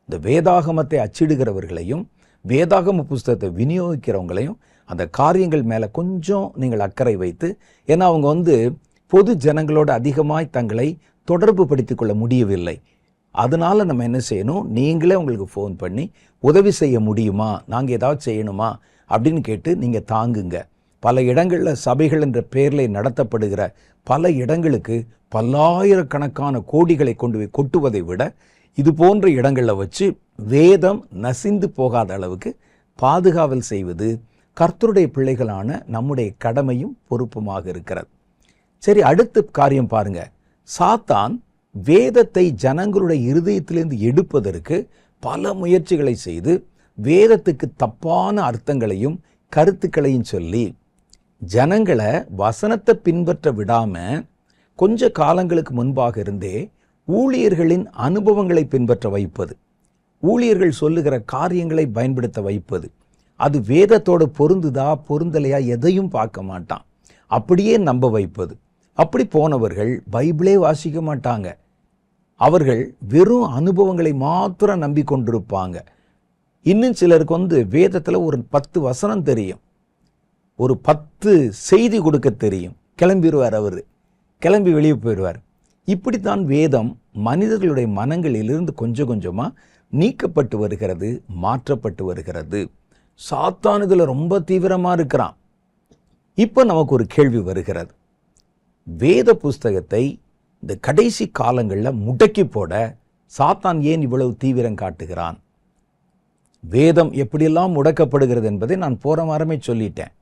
இந்த வேதாகமத்தை அச்சிடுகிறவர்களையும் வேதாகம புஸ்தகத்தை விநியோகிக்கிறவங்களையும் அந்த காரியங்கள் மேலே கொஞ்சம் நீங்கள் அக்கறை வைத்து, ஏன்னா அவங்க பொது ஜனங்களோடு அதிகமாய் தங்களை தொடர்பு படுத்திக் கொள்ள முடியவில்லை. அதனால் நம்ம என்ன செய்யணும், நீங்களே உங்களுக்கு ஃபோன் பண்ணி உதவி செய்ய முடியுமா, நாங்கள் ஏதாவது செய்யணுமா அப்படின்னு கேட்டு நீங்கள் தாங்குங்க. பல இடங்களில் சபைகள் என்ற பெயரில் நடத்தப்படுகிற பல இடங்களுக்கு பல்லாயிரக்கணக்கான கோடிகளை கொண்டு போய் கொட்டுவதை விட இது போன்ற இடங்களில் வச்சு வேதம் நசிந்து போகாத அளவுக்கு பாதுகாவல் செய்வது கர்த்தருடைய பிள்ளைகளான நம்முடைய கடமையும் பொறுப்புமாக இருக்கிறது. சரி, அடுத்த காரியம் பாருங்க. சாத்தான் வேதத்தை ஜனங்களுடைய இருதயத்திலிருந்து எடுப்பதற்கு பல முயற்சிகளை செய்து வேதத்துக்கு தப்பான அர்த்தங்களையும் கருத்துக்களையும் சொல்லி ஜனங்களை வசனத்தை பின்பற்ற விடாம கொஞ்ச காலங்களுக்கு முன்பாக இருந்தே ஊழியர்களின் அனுபவங்களை பின்பற்ற வைப்பது, ஊழியர்கள் சொல்லுகிற காரியங்களை பயன்படுத்த வைப்பது, அது வேதத்தோடு பொருந்துதா பொருந்தலையா எதையும் பார்க்க மாட்டான், அப்படியே நம்ப வைப்பது. அப்படி போனவர்கள் பைபிளே வாசிக்க மாட்டாங்க. அவர்கள் வெறும் அனுபவங்களை மாத்திரம் நம்பி கொண்டிருப்பாங்க. இன்னும் சிலருக்கு வேதத்தில் ஒரு 10 வசனம் தெரியும், ஒரு 10 செய்தி கொடுக்க தெரியும், கிளம்பிடுவார், அவர் கிளம்பி வெளியே போயிடுவார். இப்படித்தான் வேதம் மனிதர்களுடைய மனங்களிலிருந்து கொஞ்சம் கொஞ்சமாக நீக்கப்பட்டு வருகிறது, மாற்றப்பட்டு வருகிறது. சாத்தான் இதில் ரொம்ப தீவிரமாக இருக்கிறான். இப்போ நமக்கு ஒரு கேள்வி வருகிறது, வேத புஸ்தகத்தை இந்த கடைசி காலங்களில் முடக்கி போட சாத்தான் ஏன் இவ்வளவு தீவிரம் காட்டுகிறான்? வேதம் எப்படியெல்லாம் முடக்கப்படுகிறது என்பதை நான் போன வாரமே சொல்லிட்டேன்.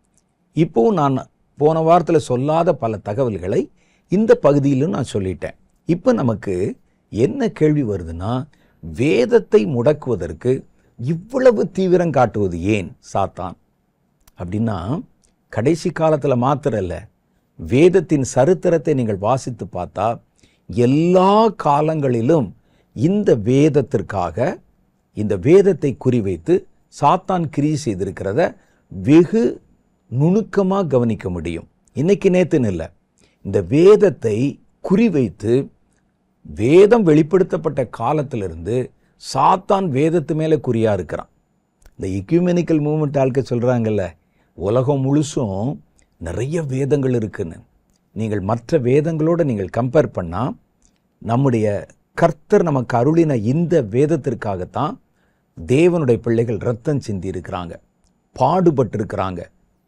இப்போவும் நான் போன வாரத்தில் சொல்லாத பல தகவல்களை இந்த பகுதியிலும் நான் சொல்லிட்டேன். இப்போ நமக்கு என்ன கேள்வி வருதுன்னா, வேதத்தை முடக்குவதற்கு இவ்வளவு தீவிரம் காட்டுவது ஏன் சாத்தான் அப்படின்னா, கடைசி காலத்தில் மாத்திரம் இல்லை, வேதத்தின் சரித்திரத்தை நீங்கள் வாசித்து பார்த்தா எல்லா காலங்களிலும் இந்த வேதத்திற்காக இந்த வேதத்தை குறிவைத்து சாத்தான் கிரியை செய்திருக்கிறத வெகு நுணுக்கமாக கவனிக்க முடியும். இன்னைக்கு நேத்துன்னு இல்லை, இந்த வேதத்தை குறிவைத்து வேதம் வெளிப்படுத்தப்பட்ட காலத்திலிருந்து சாத்தான் வேதத்து மேலே குறியா இருக்கிறான். இந்த எக்யூமெனிக்கல் மூவ்மெண்ட் ஆட்கள் சொல்கிறாங்கல்ல, உலகம் முழுசும் நிறைய வேதங்கள் இருக்குன்னு. நீங்கள் மற்ற வேதங்களோடு நீங்கள் கம்பேர் பண்ணால் நம்முடைய கர்த்தர் நமக்கு அருளின இந்த வேதத்திற்காகத்தான் தேவனுடைய பிள்ளைகள் ரத்தம் சிந்தி இருக்கிறாங்க, பாடுபட்டிருக்கிறாங்க,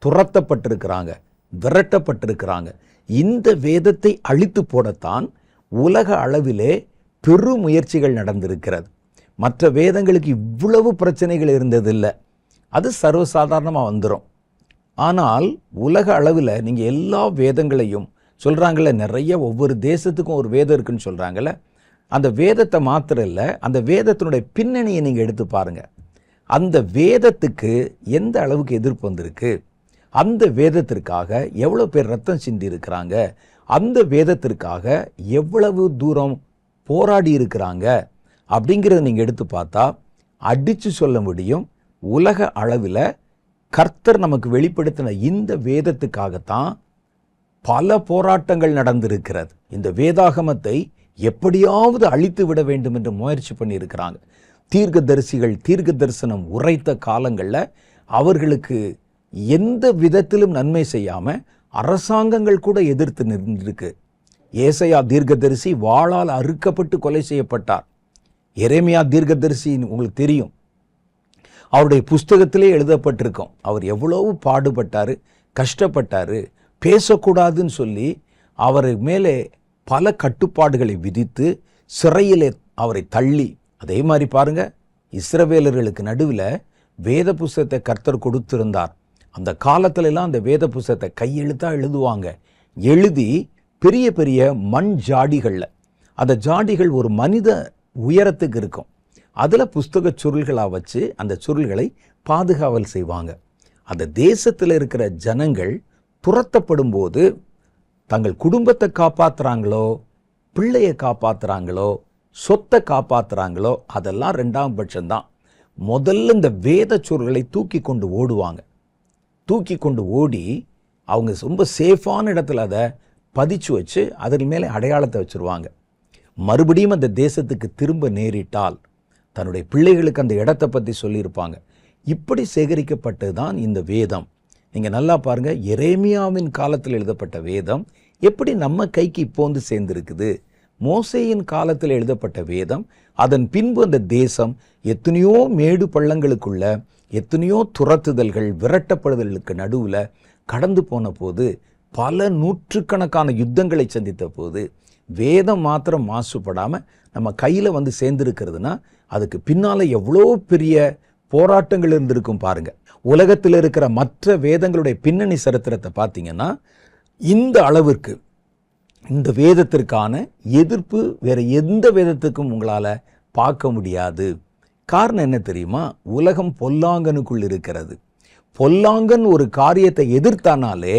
துரத்தப்பட்டிருக்கிறாங்க, விரட்டப்பட்டிருக்கிறாங்க. இந்த வேதத்தை அழித்து போடத்தான் உலக அளவிலே பெரும் முயற்சிகள் நடந்திருக்கிறது. மற்ற வேதங்களுக்கு இவ்வளவு பிரச்சனைகள் இருந்ததில்லை, அது சர்வசாதாரணமாக வந்துடும். ஆனால் உலக அளவில் நீங்கள் எல்லா வேதங்களையும் சொல்கிறாங்கள, நிறைய ஒவ்வொரு தேசத்துக்கும் ஒரு வேதம் இருக்குன்னு சொல்கிறாங்கள, அந்த வேதத்தை மாத்திரம் இல்லை, அந்த வேதத்தினுடைய பின்னணியை நீங்கள் எடுத்து பாருங்கள். அந்த வேதத்துக்கு எந்த அளவுக்கு எதிர்ப்பு வந்திருக்கு, அந்த வேதத்திற்காக எவ்வளோ பேர் ரத்தம் சிந்தி இருக்கிறாங்க, அந்த வேதத்திற்காக எவ்வளவு தூரம் போராடி இருக்கிறாங்க அப்படிங்கிறத நீங்கள் எடுத்து பார்த்தா அடித்து சொல்ல முடியும். உலக அளவில் கர்த்தர் நமக்கு வெளிப்படுத்தின இந்த வேதத்துக்காகத்தான் பல போராட்டங்கள் நடந்திருக்கிறது. இந்த வேதாகமத்தை எப்படியாவது அழித்து விட வேண்டும் என்று முயற்சி பண்ணியிருக்கிறாங்க. தீர்க்கதரிசிகள் தீர்க்க தரிசனம் உரைத்த காலங்களில் அவர்களுக்கு எந்த விதத்திலும் நன்மை செய்யாமல் அரசாங்கங்கள் கூட எதிர்த்து நின்றிருக்கு. ஏசாயா தீர்க்கதரிசி வாளால் அறுக்கப்பட்டு கொலை செய்யப்பட்டார். எரேமியா தீர்க்கதரிசி உங்களுக்கு தெரியும், அவருடைய புஸ்தகத்திலே எழுதப்பட்டிருக்கும். அவர் எவ்வளவு பாடுபட்டார், கஷ்டப்பட்டார். பேசக்கூடாதுன்னு சொல்லி அவர் மேலே பல கட்டுப்பாடுகளை விதித்து சிறையிலே அவரை தள்ளி, அதே மாதிரி பாருங்க, இஸ்ரவேலர்களுக்கு நடுவில் வேத புஸ்தகத்தை கர்த்தர் கொடுத்திருந்தார். அந்த காலத்திலெல்லாம் அந்த வேத புஸ்தகத்தை கையெழுத்தாக எழுதுவாங்க. எழுதி பெரிய பெரிய மண் ஜாடிகளில், அந்த ஜாடிகள் ஒரு மனித உயரத்துக்கு இருக்கும், அதில் புஸ்தக சுருள்களாக வச்சு அந்த சுருள்களை பாதுகாவல் செய்வாங்க. அந்த தேசத்தில் இருக்கிற ஜனங்கள் துரத்தப்படும் போது தங்கள் குடும்பத்தை காப்பாற்றுறாங்களோ, பிள்ளையை காப்பாற்றுறாங்களோ, சொத்தை காப்பாற்றுறாங்களோ, அதெல்லாம் ரெண்டாம் பட்சம்தான். முதல்ல இந்த வேத சுருள்களை தூக்கி கொண்டு ஓடுவாங்க. தூக்கி கொண்டு ஓடி அவங்க ரொம்ப சேஃபான இடத்துல அதை பதிச்சு வச்சு அதன் மேலே அடையாளத்தை வச்சுருவாங்க. மறுபடியும் அந்த தேசத்துக்கு திரும்ப நேரிட்டால் தன்னுடைய பிள்ளைகளுக்கு அந்த இடத்தை பற்றி சொல்லியிருப்பாங்க. இப்படி சேகரிக்கப்பட்டது தான் இந்த வேதம். நீங்கள் நல்லா பாருங்கள், எரேமியாவின் காலத்தில் எழுதப்பட்ட வேதம் எப்படி நம்ம கைக்கு இப்போ வந்து சேர்ந்துருக்குது. மோசேயின் காலத்தில் எழுதப்பட்ட வேதம், அதன் பின்பு அந்த தேசம் எத்தனையோ மேடு பள்ளங்களுக்குள்ள, எத்தனையோ துரத்துதல்கள், விரட்டப்படுதல்களுக்கு நடுவில் கடந்து போன போது, பல நூற்றுக்கணக்கான யுத்தங்களை சந்தித்த போது, வேதம் மாத்திரம் மாசுபடாமல் நம்ம கையில் வந்து சேர்ந்துருக்கிறதுனா அதுக்கு பின்னால் எவ்வளோ பெரிய போராட்டங்கள் இருந்திருக்கும் பாருங்க. உலகத்தில் இருக்கிற மற்ற வேதங்களுடைய பின்னணி சரித்திரத்தை பார்த்தீங்கன்னா இந்த அளவிற்கு இந்த வேதத்திற்கான எதிர்ப்பு வேற எந்த வேதத்துக்கும் உங்களால் பார்க்க முடியாது. காரணம் என்ன தெரியுமா? உலகம் பொல்லாங்கனுக்குள் இருக்கிறது. பொல்லாங்கன் ஒரு காரியத்தை எதிர்த்தானாலே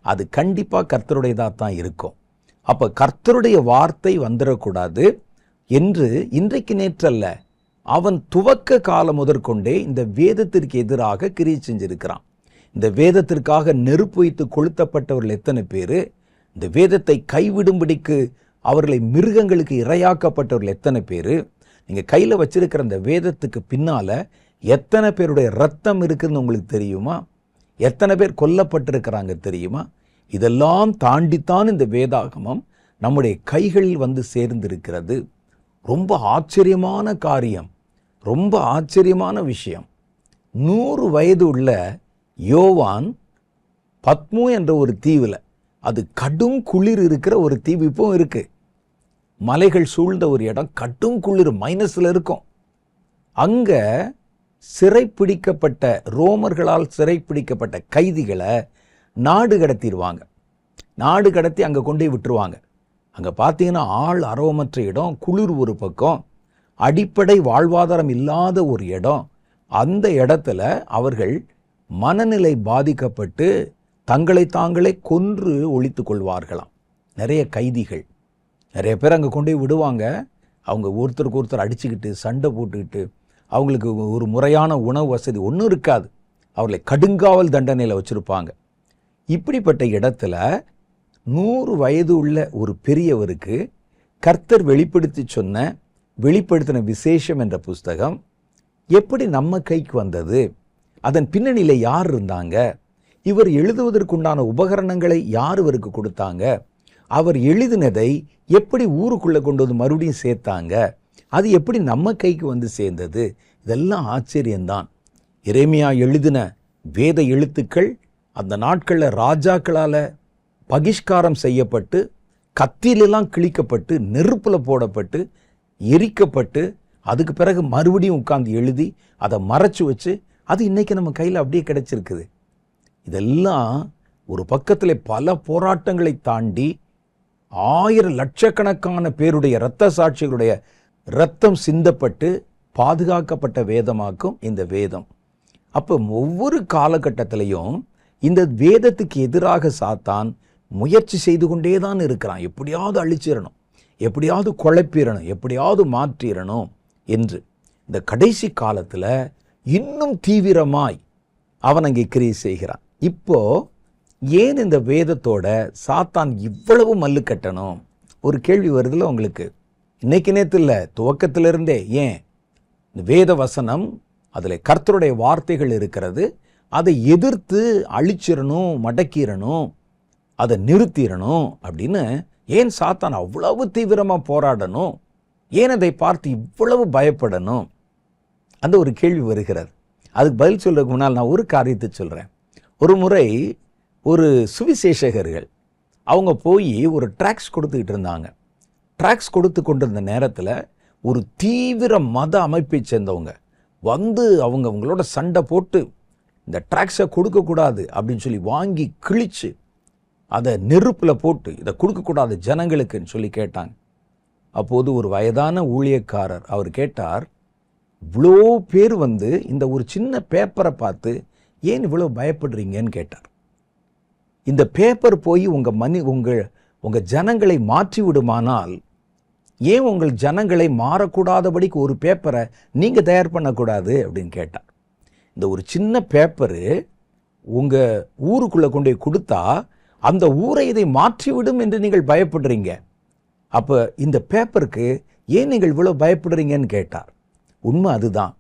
அது கண்டிப்பாக கர்த்தருடையதாக தான் இருக்கும். அப்போ கர்த்தருடைய வார்த்தை வந்துடக்கூடாது என்று இன்றைக்கு நேற்றல்ல, அவன் துவக்க காலம் முதற்கொண்டே இந்த வேதத்திற்கு எதிராக கிரியை செஞ்சிருக்கிறான். இந்த வேதத்திற்காக நெருப்பு வைத்து கொளுத்தப்பட்டவர்கள் எத்தனை பேர், இந்த வேதத்தை கைவிடும்படிக்கு அவர்களை மிருகங்களுக்கு இரையாக்கப்பட்டவர்கள் எத்தனை பேர், நீங்கள் கையில் வச்சிருக்கிற அந்த வேதத்துக்கு பின்னால் எத்தனை பேருடைய ரத்தம் இருக்குதுன்னு உங்களுக்கு தெரியுமா? எத்தனை பேர் கொல்லப்பட்டிருக்கிறாங்க தெரியுமா? இதெல்லாம் தாண்டித்தான் இந்த வேதாகமம் நம்முடைய கைகளில் வந்து சேர்ந்திருக்கிறது. ரொம்ப ஆச்சரியமான காரியம், ரொம்ப ஆச்சரியமான விஷயம். 100 வயது உள்ள யோவான் பத்மு என்ற ஒரு தீவில், அது கடும் குளிர் இருக்கிற ஒரு தீவு இப்பவும் இருக்கு. மலைகள் சூழ்ந்த ஒரு இடம், கடும் குளிர் மைனஸில் இருக்கும். அங்கே சிறைப்பிடிக்கப்பட்ட, ரோமர்களால் சிறைப்பிடிக்கப்பட்ட கைதிகளை நாடு கடத்திடுவாங்க. நாடு கடத்தி அங்கே கொண்டு போய் விட்டுருவாங்க. அங்கே பார்த்தீங்கன்னா ஆள் அரவமற்ற இடம், குளிர் ஒரு பக்கம், அடிப்படை வாழ்வாதாரம் இல்லாத ஒரு இடம். அந்த இடத்துல அவர்கள் மனநிலை பாதிக்கப்பட்டு தங்களை தாங்களே கொன்று ஒழித்து கொள்வார்களாம். நிறைய கைதிகள், நிறைய பேர் அங்கே கொண்டு போய் விடுவாங்க. அவங்க ஒருத்தருக்கு ஒருத்தர் அடிச்சுக்கிட்டு சண்டை போட்டுக்கிட்டு அவங்களுக்கு ஒரு முறையான உணவு வசதி ஒன்றும் இருக்காது. அவர்களை கடுங்காவல் தண்டனையில் வச்சுருப்பாங்க. இப்படிப்பட்ட இடத்துல 100 வயது உள்ள ஒரு பெரியவருக்கு கர்த்தர் வெளிப்படுத்தின விசேஷம் என்ற புஸ்தகம் எப்படி நம்ம கைக்கு வந்தது? அதன் பின்னணியில் யார் இருந்தாங்க? இவர் எழுதுவதற்குண்டான உபகரணங்களை யார் இவருக்கு கொடுத்தாங்க? அவர் எழுதினதை எப்படி ஊருக்குள்ளே கொண்டு வந்து மறுபடியும் சேர்த்தாங்க? அது எப்படி நம்ம கைக்கு வந்து சேர்ந்தது? இதெல்லாம் ஆச்சரியம்தான். எரேமியா எழுதின வேத எழுத்துக்கள் அந்த நாட்களில் ராஜாக்களால் பகிஷ்காரம் செய்யப்பட்டு, கத்தியிலெல்லாம் கிழிக்கப்பட்டு, நெருப்பில் போடப்பட்டு, எரிக்கப்பட்டு, அதுக்கு பிறகு மறுபடியும் உட்கார்ந்து எழுதி அதை மறைச்சு வச்சு அது இன்னைக்கு நம்ம கையில் அப்படியே கிடைச்சிருக்குது. இதெல்லாம் ஒரு பக்கத்தில் பல போராட்டங்களை தாண்டி 1000 லட்சக்கணக்கான பேருடைய இரத்த சாட்சிகளுடைய இரத்தம் சிந்தப்பட்டு பாதுகாக்கப்பட்ட வேதமாக்கும் இந்த வேதம். அப்போ ஒவ்வொரு காலகட்டத்திலையும் இந்த வேதத்துக்கு எதிராக சாத்தான் முயற்சி செய்து கொண்டே தான் இருக்கிறான். எப்படியாவது அழிச்சிடணும், எப்படியாவது குழப்பிடணும், எப்படியாவது மாற்றிடணும் என்று. இந்த கடைசி காலத்தில் இன்னும் தீவிரமாய் அவன் அங்கே கிரியை செய்கிறான். இப்போ ஏன் இந்த வேதத்தோட சாத்தான் இவ்வளவு மல்லு கட்டணும்? ஒரு கேள்வி வருதுல்ல உங்களுக்கு. இன்னைக்கு நேற்று இல்லை, துவக்கத்திலிருந்தே. ஏன்? இந்த வேத வசனம், அதில் கர்த்தருடைய வார்த்தைகள் இருக்கிறது. அதை எதிர்த்து அழிச்சிடணும், மடக்கிடணும், அதை நிறுத்திடணும் அப்படின்னு ஏன் சாத்தான் அவ்வளவு தீவிரமாக போராடணும்? ஏன் அதை பார்த்து இவ்வளவு பயப்படணும்? அந்த ஒரு கேள்வி வருகிறது. அதுக்கு பதில் சொல்றதுக்கு முன்னால் நான் ஒரு காரியத்தை சொல்கிறேன். ஒரு முறை ஒரு சுவிசேஷகர்கள் அவங்க போய் ஒரு ட்ராக்ஸ் கொடுத்துக்கிட்டு இருந்தாங்க. ட்ராக்ஸ் கொடுத்து கொண்டிருந்த நேரத்தில் ஒரு தீவிர மத அமைப்பை சேர்ந்தவங்க வந்து அவங்களோட சண்டை போட்டு இந்த ட்ராக்ஸை கொடுக்கக்கூடாது அப்படின்னு சொல்லி வாங்கி கிழிச்சு அதை நெருப்பில் போட்டு இதை கொடுக்கக்கூடாது ஜனங்களுக்குன்னு சொல்லி கேட்டாங்க. அப்போது ஒரு வயதான ஊழியக்காரர் அவர் கேட்டார், இவ்வளோ பேர் வந்து இந்த ஒரு சின்ன பேப்பரை பார்த்து ஏன் இவ்வளோ பயப்படுறீங்கன்னு கேட்டார். இந்த பேப்பர் போய் உங்கள் ஜனங்களை மாற்றி விடுமானால் ஏன் உங்கள் ஜனங்களை மாறக்கூடாதபடிக்கு ஒரு பேப்பரை நீங்கள் தயார் பண்ணக்கூடாது அப்படின்னு கேட்டார். இந்த ஒரு சின்ன பேப்பரு உங்கள் ஊருக்குள்ளே கொண்டு போய் கொடுத்தா அந்த ஊரை இதை மாற்றிவிடும் என்று நீங்கள் பயப்படுறீங்க. அப்போ இந்த பேப்பருக்கு ஏன் நீங்கள் இவ்வளோ பயப்படுறீங்கன்னு கேட்டார். உண்மை அதுதான்.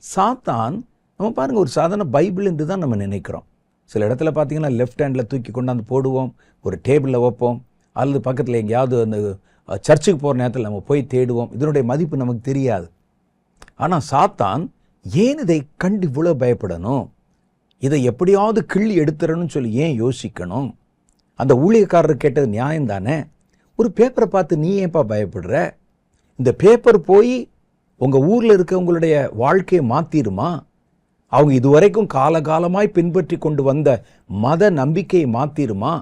சாத்தான், நம்ம பாருங்கள், ஒரு சாதாரண பைபிள் என்று தான் நம்ம நினைக்கிறோம். சில இடத்துல பார்த்தீங்கன்னா லெஃப்ட் ஹேண்டில் தூக்கி கொண்டாந்து போடுவோம், ஒரு டேபிளில் வைப்போம், அல்லது பக்கத்தில் எங்கேயாவது அந்த சர்ச்சுக்கு போகிற நேரத்தில் நம்ம போய் தேடுவோம். இதனுடைய மதிப்பு நமக்கு தெரியாது. ஆனால் சாத்தான் ஏன் இதை கண்டு இவ்வளோ பயப்படணும்? இதை எப்படியாவது கிள்ளி எடுத்துறணும்னு சொல்லி ஏன் யோசிக்கணும்? அந்த ஊழியக்காரர் கேட்டது நியாயம் தானே. ஒரு பேப்பரை பார்த்து நீ ஏன்பா பயப்படுற? இந்த பேப்பர் போய் உங்கள் ஊரில் இருக்கவங்களுடைய வாழ்க்கையை மாற்றிடுமா? அவங்க இதுவரைக்கும் காலகாலமாய் பின்பற்றி கொண்டு வந்த மத நம்பிக்கையை மாற்றிடுமா?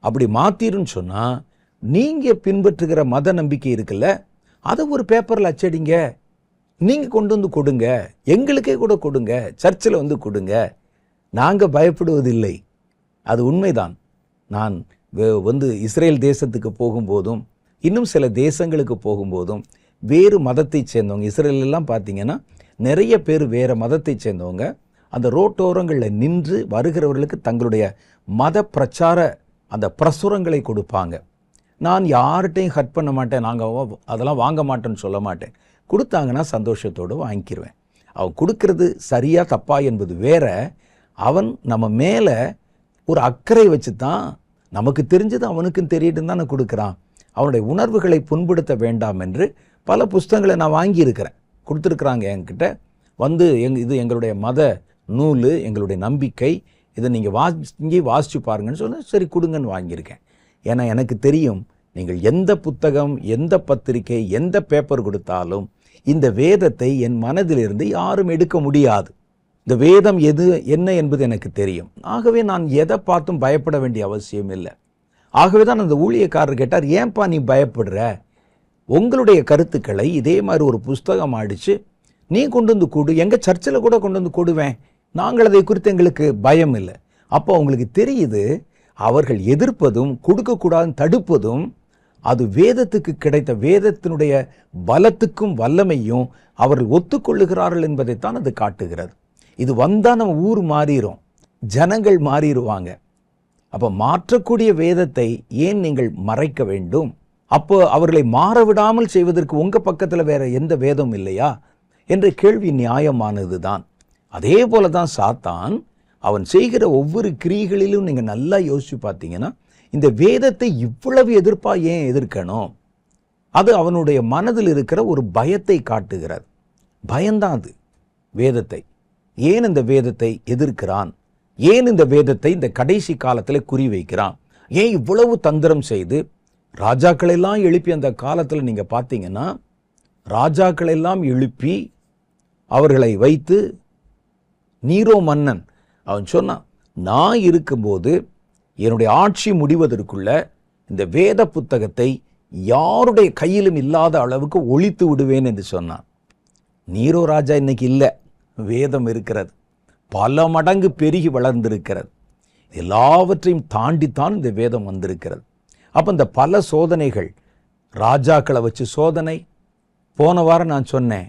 அப்படி மாற்றிருன்னு சொன்னால் நீங்கள் பின்பற்றுகிற மத நம்பிக்கை இருக்குல்ல, அதை ஒரு பேப்பரில் அச்சடிங்க, நீங்கள் கொண்டு வந்து கொடுங்க, எங்களுக்கே கூட கொடுங்க, சர்ச்சில் வந்து கொடுங்க. நாங்கள் பயப்படுவதில்லை. அது உண்மைதான். நான் வந்து இஸ்ரேல் தேசத்துக்கு போகும்போதும் இன்னும் சில தேசங்களுக்கு போகும்போதும் வேறு மதத்தை சேர்ந்தவங்க, இஸ்ரேலெல்லாம் பார்த்தீங்கன்னா நிறைய பேர் வேறு மதத்தை சேர்ந்தவங்க அந்த ரோட்டோரங்களில் நின்று வருகிறவர்களுக்கு தங்களுடைய மத பிரச்சார அந்த பிரசுரங்களை கொடுப்பாங்க. நான் யார்கிட்டையும் ஹர்ட் பண்ண மாட்டேன், நாங்கள் அதெல்லாம் வாங்க மாட்டேன்னு சொல்ல மாட்டேன். கொடுத்தாங்கன்னா சந்தோஷத்தோடு வாங்கிக்கிடுவேன். அவன் கொடுக்கறது சரியா தப்பா என்பது வேற. அவன் நம்ம மேலே ஒரு அக்கறை வச்சு தான், நமக்கு தெரிஞ்சது அவனுக்கும் தெரியட்டுன்னு தான் கொடுக்குறான். அவனுடைய உணர்வுகளை புண்படுத்த வேண்டாம் என்று பல புஸ்தகங்களை நான் வாங்கியிருக்கிறேன். கொடுத்துருக்குறாங்க என்கிட்ட. வந்து இது எங்களுடைய மத நூல், எங்களுடைய நம்பிக்கை, இதை நீங்கள் வாசித்து பாருங்கன்னு சொன்னால் சரி கொடுங்கன்னு வாங்கியிருக்கேன். ஏன்னா எனக்கு தெரியும், நீங்கள் எந்த புத்தகம், எந்த பத்திரிகை, எந்த பேப்பர் கொடுத்தாலும் இந்த வேதத்தை என் மனதிலிருந்து யாரும் எடுக்க முடியாது. இந்த வேதம் என்ன என்பது எனக்கு தெரியும். ஆகவே நான் எதை பார்த்தும் பயப்பட வேண்டிய அவசியம் இல்லை. ஆகவே தான் அந்த ஊழியக்காரர் கேட்டார், ஏன்பா நீ பயப்படுற? உங்களுடைய கருத்துக்களை இதே மாதிரி ஒரு புஸ்தகம் அடித்து நீ கொண்டு வந்து கொடு, எங்கள் சர்ச்சில் கூட கொண்டு வந்து கொடுவேன், நாங்கள் அதை குறித்து எங்களுக்கு பயம் இல்லை. அப்போ அவங்களுக்கு தெரியுது, அவர்கள் எதிர்ப்பதும் கொடுக்கக்கூடாதுன்னு தடுப்பதும் அது வேதத்துக்கு கிடைத்த வேதத்தினுடைய பலத்துக்கும் வல்லமையும் அவர்கள் ஒத்துக்கொள்ளுகிறார்கள் என்பதைத்தான் அது காட்டுகிறது. இது வந்தா நம்ம ஊர் மாறிடும், ஜனங்கள் மாறிடுவாங்க. அப்போ மாற்றக்கூடிய வேதத்தை ஏன் நீங்கள் மறைக்க வேண்டும்? அப்போ அவர்களை மாறவிடாமல் செய்வதற்கு உங்க பக்கத்துல வேற எந்த வேதம் இல்லையா என்ற கேள்வி நியாயமானது தான். அதே போலதான் சாத்தான் அவன் செய்கிற ஒவ்வொரு கிரியைகளிலும் நீங்க நல்லா யோசிச்சு பார்த்தீங்கன்னா, இந்த வேதத்தை இவ்வளவு எதிர்ப்பா ஏன் எதிர்க்கணும்? அது அவனுடைய மனதில் இருக்கிற ஒரு பயத்தை காட்டுகிறது. பயம்தான் அது வேதத்தை. ஏன் இந்த வேதத்தை எதிர்க்கிறான்? ஏன் இந்த வேதத்தை இந்த கடைசி காலத்தில் குறி வைக்கிறான்? ஏன் இவ்வளவு தந்திரம் செய்து ராஜாக்களெல்லாம் எழுப்பி, அந்த காலத்தில் நீங்க பார்த்தீங்கன்னா ராஜாக்களெல்லாம் எழுப்பி அவர்களை வைத்து, நீரோ மன்னன் அவன் சொன்னான், நான் இருக்கும்போது என்னுடைய ஆட்சி முடிவதற்குள்ள இந்த வேத புத்தகத்தை யாருடைய கையிலும் இல்லாத அளவுக்கு ஒழித்து விடுவேன் என்று சொன்னான். நீரோ ராஜா இன்னைக்கு இல்லை, வேதம் இருக்கிறது, பல மடங்கு பெருகி வளர்ந்திருக்கிறது. எல்லாவற்றையும் தாண்டித்தான் இந்த வேதம் வந்திருக்கிறது. அப்போ இந்த பல சோதனைகள், ராஜாக்களை வச்சு சோதனை. போன வாரம் நான் சொன்னேன்,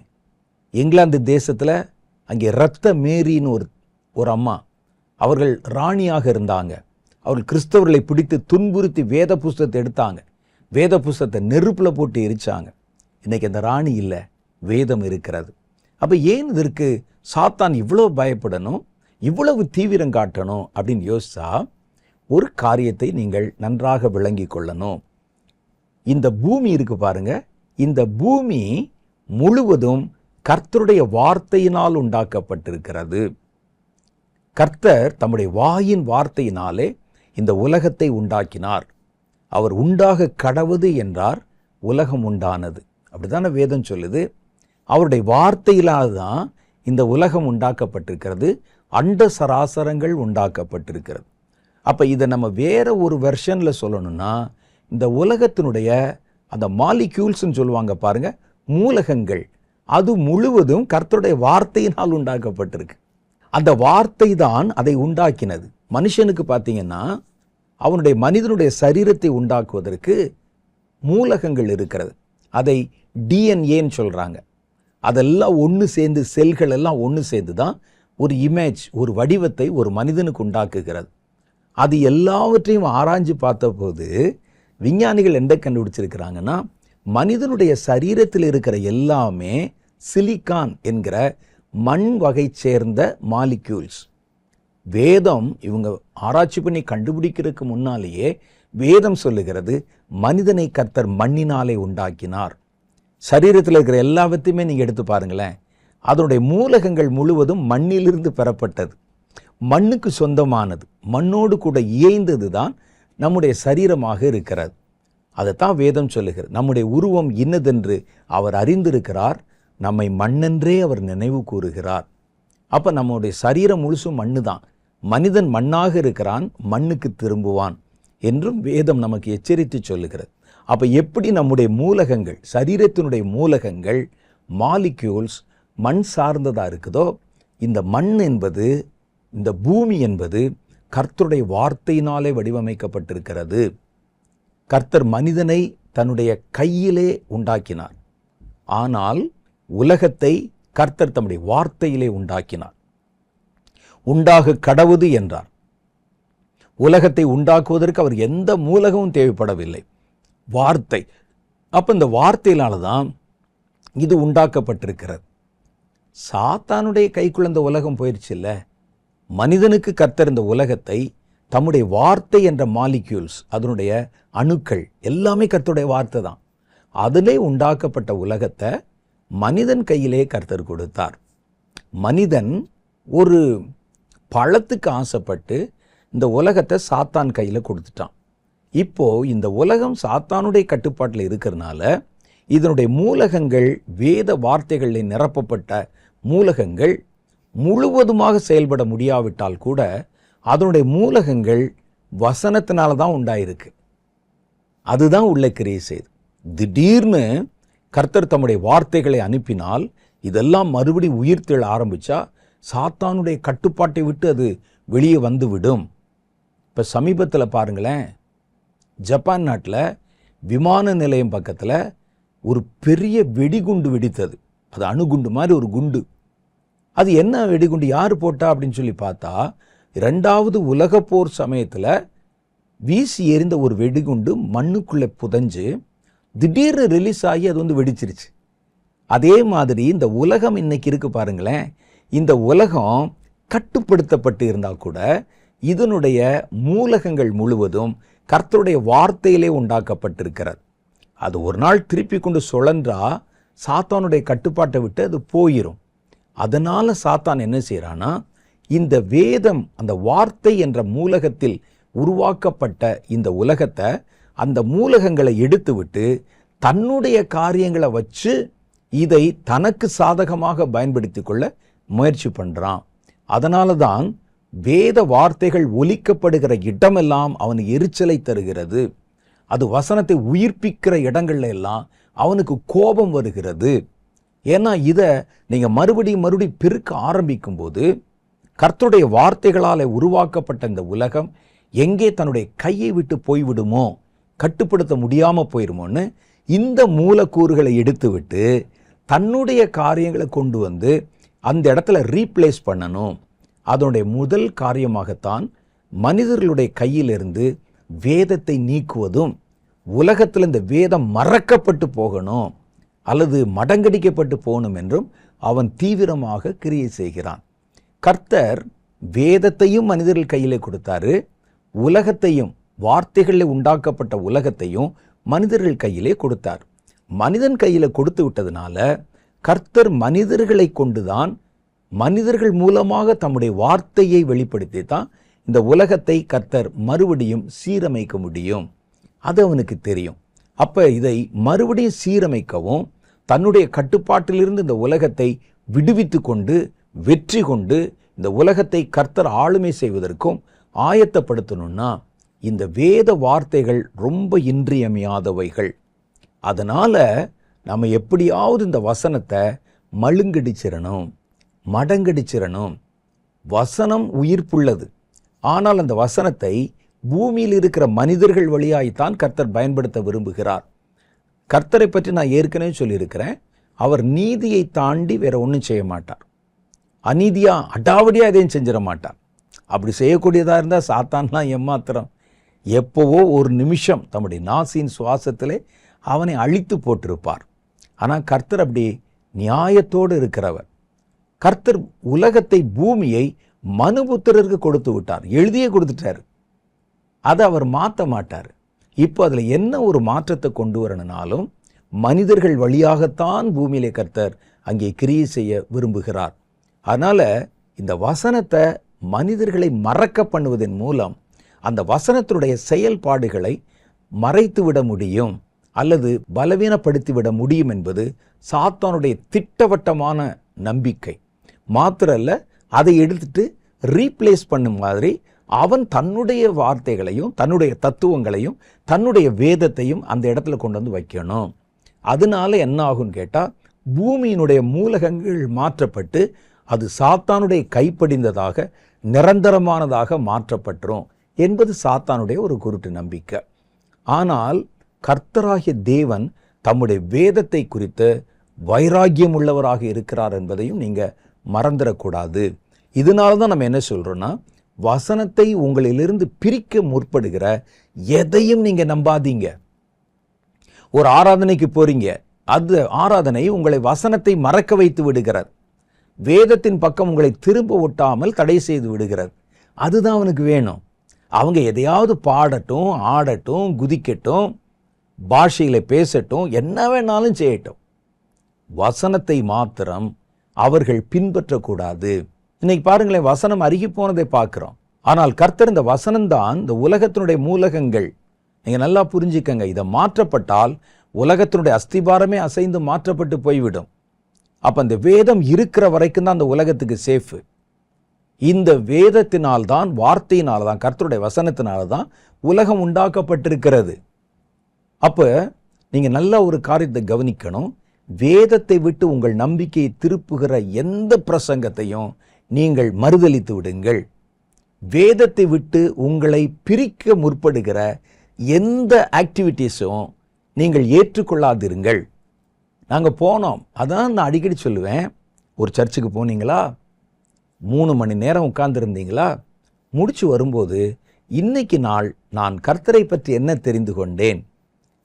இங்கிலாந்து தேசத்தில் அங்கே இரத்த மேரின்னு ஒரு அம்மா, அவர்கள் ராணியாக இருந்தாங்க. அவர்கள் கிறிஸ்தவர்களை பிடித்து துன்புறுத்தி வேத புஸ்தகத்தை எடுத்தாங்க, வேத புஸ்தகத்தை நெருப்பில் போட்டு எரிச்சாங்க. இன்னைக்கு அந்த ராணி இல்லை, வேதம் இருக்கிறது. அப்போ ஏன் இதற்கு சாத்தான் இவ்வளோ பயப்படணும், இவ்வளவு தீவிரம் காட்டணும் அப்படின்னு யோசிச்சா, ஒரு காரியத்தை நீங்கள் நன்றாக விளங்கி கொள்ளணும். இந்த பூமி இருக்கு பாருங்க, இந்த பூமி முழுவதும் கர்த்தருடைய வார்த்தையினால் உண்டாக்கப்பட்டிருக்கிறது. கர்த்தர் தம்முடைய வாயின் வார்த்தையினாலே இந்த உலகத்தை உண்டாக்கினார். அவர் உண்டாக கடவுது என்றார், உலகம் உண்டானது. அப்படித்தானே வேதம் சொல்லுது. அவருடைய வார்த்தையினால் தான் இந்த உலகம் உண்டாக்கப்பட்டிருக்கிறது, அண்ட சராசரங்கள் உண்டாக்கப்பட்டிருக்கிறது. அப்போ இதை நம்ம வேற ஒரு வெர்ஷனில் சொல்லணும்னா, இந்த உலகத்தினுடைய அந்த மாலிக்யூல்ஸ்ன்னு சொல்லுவாங்க பாருங்க, மூலகங்கள், அது முழுவதும் கர்த்தருடைய வார்த்தையினால் உண்டாக்கப்பட்டிருக்கு. அந்த வார்த்தை தான் அதை உண்டாக்கினது. மனுஷனுக்கு பார்த்தீங்கன்னா, அவனுடைய மனிதனுடைய சரீரத்தை உண்டாக்குவதற்கு மூலகங்கள் இருக்கிறது. அதை டிஎன்ஏன்னு சொல்கிறாங்க. அதெல்லாம் ஒன்று சேர்ந்து, செல்கள் எல்லாம் ஒன்று சேர்ந்து தான் ஒரு இமேஜ், ஒரு வடிவத்தை ஒரு மனிதனுக்கு உண்டாக்குகிறது. அது எல்லாவற்றையும் ஆராய்ஞ்சு பார்த்தபோது விஞ்ஞானிகள் என்ன கண்டுபிடிச்சிருக்கிறாங்கன்னா, மனிதனுடைய சரீரத்தில் இருக்கிற எல்லாமே சிலிக்கான் என்கிற மண் வகை சேர்ந்த மாலிக்யூல்ஸ். வேதம் இவங்க ஆராய்ச்சி பண்ணி கண்டுபிடிக்கிறதுக்கு முன்னாலேயே வேதம் சொல்லுகிறது, மனிதனை கர்த்தர் மண்ணினாலே உண்டாக்கினார். சரீரத்தில் இருக்கிற எல்லாவற்றையுமே நீங்கள் எடுத்து பாருங்களேன், அதனுடைய மூலகங்கள் முழுவதும் மண்ணிலிருந்து பெறப்பட்டது, மண்ணுக்கு சொந்தமானது, மண்ணோடு கூட இயைந்தது தான் நம்முடைய சரீரமாக இருக்கிறது. அதைத்தான் வேதம் சொல்லுகிறது, நம்முடைய உருவம் இன்னதென்று அவர் அறிந்திருக்கிறார், நம்மை மண்ணென்றே அவர் நினைவு கூறுகிறார். அப்போ நம்முடைய சரீரம் முழுசும் மண்ணு தான். மனிதன் மண்ணாக இருக்கிறான், மண்ணுக்கு திரும்புவான் என்றும் வேதம் நமக்கு எச்சரித்து சொல்லுகிறது. அப்போ எப்படி நம்முடைய மூலகங்கள், சரீரத்தினுடைய மூலகங்கள், மாலிக்யூல்ஸ் மண் சார்ந்ததாக இருக்குதோ, இந்த மண் என்பது, இந்த பூமி என்பது கர்த்தருடைய வார்த்தையினாலே வடிவமைக்கப்பட்டிருக்கிறது. கர்த்தர் மனிதனை தன்னுடைய கையிலே உண்டாக்கினார். ஆனால் உலகத்தை கர்த்தர் தம்முடைய வார்த்தையிலே உண்டாக்கினார். உண்டாக கடவுது என்றார். உலகத்தை உண்டாக்குவதற்கு அவர் எந்த மூலகமும் தேவைப்படவில்லை, வார்த்தை. அப்போ இந்த வார்த்தையினால தான் இது உண்டாக்கப்பட்டிருக்கிறது. சாத்தானுடைய கைக்குள்ள இந்த உலகம் போயிடுச்சு இல்லை. மனிதனுக்கு கர்த்தர் இந்த உலகத்தை தம்முடைய வார்த்தை என்ற மாலிக்யூல்ஸ், அதனுடைய அணுக்கள் எல்லாமே கர்த்தருடைய வார்த்தை தான். அதிலே உண்டாக்கப்பட்ட உலகத்தை மனிதன் கையிலே கர்த்தர் கொடுத்தார். மனிதன் ஒரு பழத்துக்கு ஆசைப்பட்டு இந்த உலகத்தை சாத்தான் கையில் கொடுத்துட்டான். இப்போ இந்த உலகம் சாத்தானுடைய கட்டுப்பாட்டில் இருக்கிறதுனால இதனுடைய மூலகங்கள், வேத வார்த்தைகளில் நிரப்பப்பட்ட மூலகங்கள் முழுவதுமாக செயல்பட முடியாவிட்டால் கூட அதனுடைய மூலகங்கள் வசனத்தினால தான் உண்டாயிருக்கு. அதுதான் உள்ள கிரியை செய்து. திடீர்னு கர்த்தர் தம்முடைய வார்த்தைகளை அனுப்பினால் இதெல்லாம் மறுபடி உயிர்த்தெழ ஆரம்பிச்சா சாத்தானுடைய கட்டுப்பாட்டை விட்டு அது வெளியே வந்து விடும். இப்போ சமீபத்தில் பாருங்களேன், ஜப்பான் நாட்டில் விமான நிலையம் பக்கத்தில் ஒரு பெரிய வெடிகுண்டு வெடித்தது. அது அணுகுண்டு மாதிரி ஒரு குண்டு. அது என்ன வெடிகுண்டு, யார் போட்டா அப்படின்னு சொல்லி பார்த்தா, 2வது உலகப் போர் சமயத்தில் வீசி எறிந்த ஒரு வெடிகுண்டு மண்ணுக்குள்ளே புதைஞ்சு திடீர்னு ரிலீஸ் ஆகி அது வந்து வெடிச்சிருச்சு. அதே மாதிரி இந்த உலகம் இன்னைக்கு இருக்கு பாருங்களேன். இந்த உலகம் கட்டுப்படுத்தப்பட்டு இருந்தால் கூட இதனுடைய மூலகங்கள் முழுவதும் கர்த்தருடைய வார்த்தையிலே உண்டாக்கப்பட்டிருக்கிறது. அது ஒரு நாள் திருப்பி கொண்டு சுழன்றா சாத்தானுடைய கட்டுப்பாட்டை விட்டு அது போயிடும். அதனால சாத்தான் என்ன செய்யறானா, இந்த வேதம், அந்த வார்த்தை என்ற மூலகத்தில் உருவாக்கப்பட்ட இந்த உலகத்தை, அந்த மூலகங்களை எடுத்து விட்டு தன்னுடைய காரியங்களை வச்சு இதை தனக்கு சாதகமாக பயன்படுத்தி கொள்ள முயற்சி பண்றான். அதனால தான் வேத வார்த்தைகள் ஒலிக்கப்படுகிற இடமெல்லாம் அவனுக்கு எரிச்சலை தருகிறது. அது வசனத்தை உயிர்ப்பிக்கிற இடங்கள்ல எல்லாம் அவனுக்கு கோபம் வருகிறது. ஏன்னா இதை நீங்க மறுபடியும் பெருக்க ஆரம்பிக்கும் போது கர்த்தருடைய வார்த்தைகளால் உருவாக்கப்பட்ட இந்த உலகம் எங்கே தன்னுடைய கையை விட்டு போய்விடுமோ, கட்டுப்படுத்த முடியாம போயிருமோன்னு இந்த மூலக்கூறுகளை எடுத்து விட்டு தன்னுடைய காரியங்களை கொண்டு வந்து அந்த இடத்துல ரீப்ளேஸ் பண்ணணும். அதனுடைய முதல் காரியமாகத்தான் மனிதர்களுடைய கையிலிருந்து வேதத்தை நீக்குவதும், உலகத்தில் இந்த வேதம் மறக்கப்பட்டு போகணும் அல்லது மடங்கடிக்கப்பட்டு போகணும் என்றும் அவன் தீவிரமாக கிரியை செய்கிறான். கர்த்தர் வேதத்தையும் மனிதர்கள் கையிலே கொடுத்தாரு, உலகத்தையும், வார்த்தைகளில் உண்டாக்கப்பட்ட உலகத்தையும் மனிதர்கள் கையிலே கொடுத்தார். மனிதன் கையில கொடுத்து விட்டதுனால கர்த்தர் மனிதர்களை கொண்டுதான், மனிதர்கள் மூலமாக தம்முடைய வார்த்தையை வெளிப்படுத்தி தான் இந்த உலகத்தை கர்த்தர் மறுபடியும் சீரமைக்க முடியும். அது அவனுக்கு தெரியும். அப்ப இதை மறுபடியும் சீரமைக்கவும், தன்னுடைய கட்டுப்பாட்டிலிருந்து இந்த உலகத்தை விடுவித்து கொண்டு வெற்றி கொண்டு இந்த உலகத்தை கர்த்தர் ஆளுமை செய்வதற்கும் ஆயத்தப்படுத்தணும்னா இந்த வேத வார்த்தைகள் ரொம்ப இன்றியமையாதவைகள். அதனால நம்ம எப்படியாவது இந்த வசனத்தை மழுங்கடிச்சிடணும், மடங்கடிச்சிடணும். வசனம் உயிர்ப்புள்ளது. ஆனால் அந்த வசனத்தை பூமியில் இருக்கிற மனிதர்கள் வழியாய்த்தான் கர்த்தர் பயன்படுத்த விரும்புகிறார். கர்த்தரை பற்றி நான் ஏற்கனவே சொல்லியிருக்கிறேன், அவர் நீதியை தாண்டி வேற ஒன்றும் செய்ய மாட்டார். அநீதியா அடாவடியா எதையும் செஞ்சிட மாட்டார். அப்படி செய்யக்கூடியதா இருந்தால் சாத்தான்லாம் ஏமாத்திரம் எப்போவோ ஒரு நிமிஷம் தம்முடைய நாசியின் சுவாசத்திலே அவனை அழித்து போட்டிருப்பார். ஆனால் கர்த்தர் அப்படி நியாயத்தோடு இருக்கிறவர். கர்த்தர் உலகத்தை, பூமியை மனுபுத்திரருக்கு கொடுத்து விட்டார், எழுதியே கொடுத்துட்டார். அதை அவர் மாற்ற மாட்டார். இப்போ அதில் என்ன ஒரு மாற்றத்தை கொண்டு வரணும்னாலும் மனிதர்கள் வழியாகத்தான் பூமியிலே கர்த்தர் அங்கே கிரியை செய்ய விரும்புகிறார். அதனால இந்த வசனத்தை மனிதர்களை மறக்க பண்ணுவதன் மூலம் அந்த வசனத்தினுடைய செயல்பாடுகளை மறைத்து விட முடியும் அல்லது பலவீனப்படுத்தி விட முடியும் என்பது சாத்தானுடைய திட்டவட்டமான நம்பிக்கை. மாத்திரல்ல, அதை எடுத்துட்டு ரீப்ளேஸ் பண்ணும் மாதிரி அவன் தன்னுடைய வார்த்தைகளையும் தன்னுடைய தத்துவங்களையும் தன்னுடைய வேதத்தையும் அந்த இடத்துல கொண்டு வந்து வைக்கணும். அதனால என்ன ஆகும்னு கேட்டால், பூமியினுடைய மூலகங்கள் மாற்றப்பட்டு அது சாத்தானுடைய கைப்படிந்ததாக, நிரந்தரமானதாக மாற்றப்பட்டுரும் என்பது சாத்தானுடைய ஒரு குருட்டு நம்பிக்கை. ஆனால் கர்த்தராகிய தேவன் தம்முடைய வேதத்தை குறித்து வைராக்கியம் உள்ளவராக இருக்கிறார் என்பதையும் நீங்க மறந்துடக்கூடாது. இதனால தான் நம்ம என்ன சொல்றோம்னா, வசனத்தை உங்களிலிருந்து பிரிக்க முற்படுகிற எதையும் நீங்க நம்பாதீங்க. ஒரு ஆராதனைக்கு போறீங்க, அது ஆராதனை உங்களை வசனத்தை மறக்க வைத்து விடுகிறது. வேதத்தின் பக்கம் உங்களை திரும்ப ஒட்டாமல் தடை செய்து விடுகிறது. அதுதான் அவனுக்கு வேணும். அவங்க எதையாவது பாடட்டும், ஆடட்டும், குதிக்கட்டும், பாஷையில பேசட்டும், என்ன வேணாலும் செய்யட்டும், வசனத்தை மாத்திரம் அவர்கள் பின்பற்றக்கூடாது. இன்னைக்கு பாருங்களேன், வசனம் அருகி போனதை பார்க்கிறோம். ஆனால் கர்த்தர் இந்த வசனம்தான் இந்த உலகத்தினுடைய மூலகங்கள். நீங்க நல்லா புரிஞ்சுக்கங்க, இதை மாற்றப்பட்டால் உலகத்தினுடைய அஸ்திபாரமே அசைந்து மாற்றப்பட்டு போய்விடும். அப்ப அந்த வேதம் இருக்கிற வரைக்கும் தான் அந்த உலகத்துக்கு சேஃப். இந்த வேதத்தினால்தான், வார்த்தையினால்தான், கர்த்தருடைய வசனத்தினால்தான் உலகம் உண்டாக்கப்பட்டிருக்கிறது. அப்ப நீங்க நல்லா ஒரு காரியத்தை கவனிக்கணும். வேதத்தை விட்டு உங்கள் நம்பிக்கையை திருப்புகிற எந்த பிரசங்கத்தையும் நீங்கள் மறுதலித்து விடுங்கள். வேதத்தை விட்டு உங்களை பிரிக்க முற்படுகிற எந்த ஆக்டிவிட்டீஸும் நீங்கள் ஏற்றுக்கொள்ளாதிருங்கள். நாங்கள் போனோம், அதான் நான் அடிக்கடி சொல்லுவேன், ஒரு சர்ச்சுக்கு போனீங்களா, 3 மணி நேரம் உட்கார்ந்துருந்தீங்களா, முடிச்சு வரும்போது இன்னைக்கு நாள் நான் கர்த்தரை பற்றி என்ன தெரிந்து கொண்டேன்,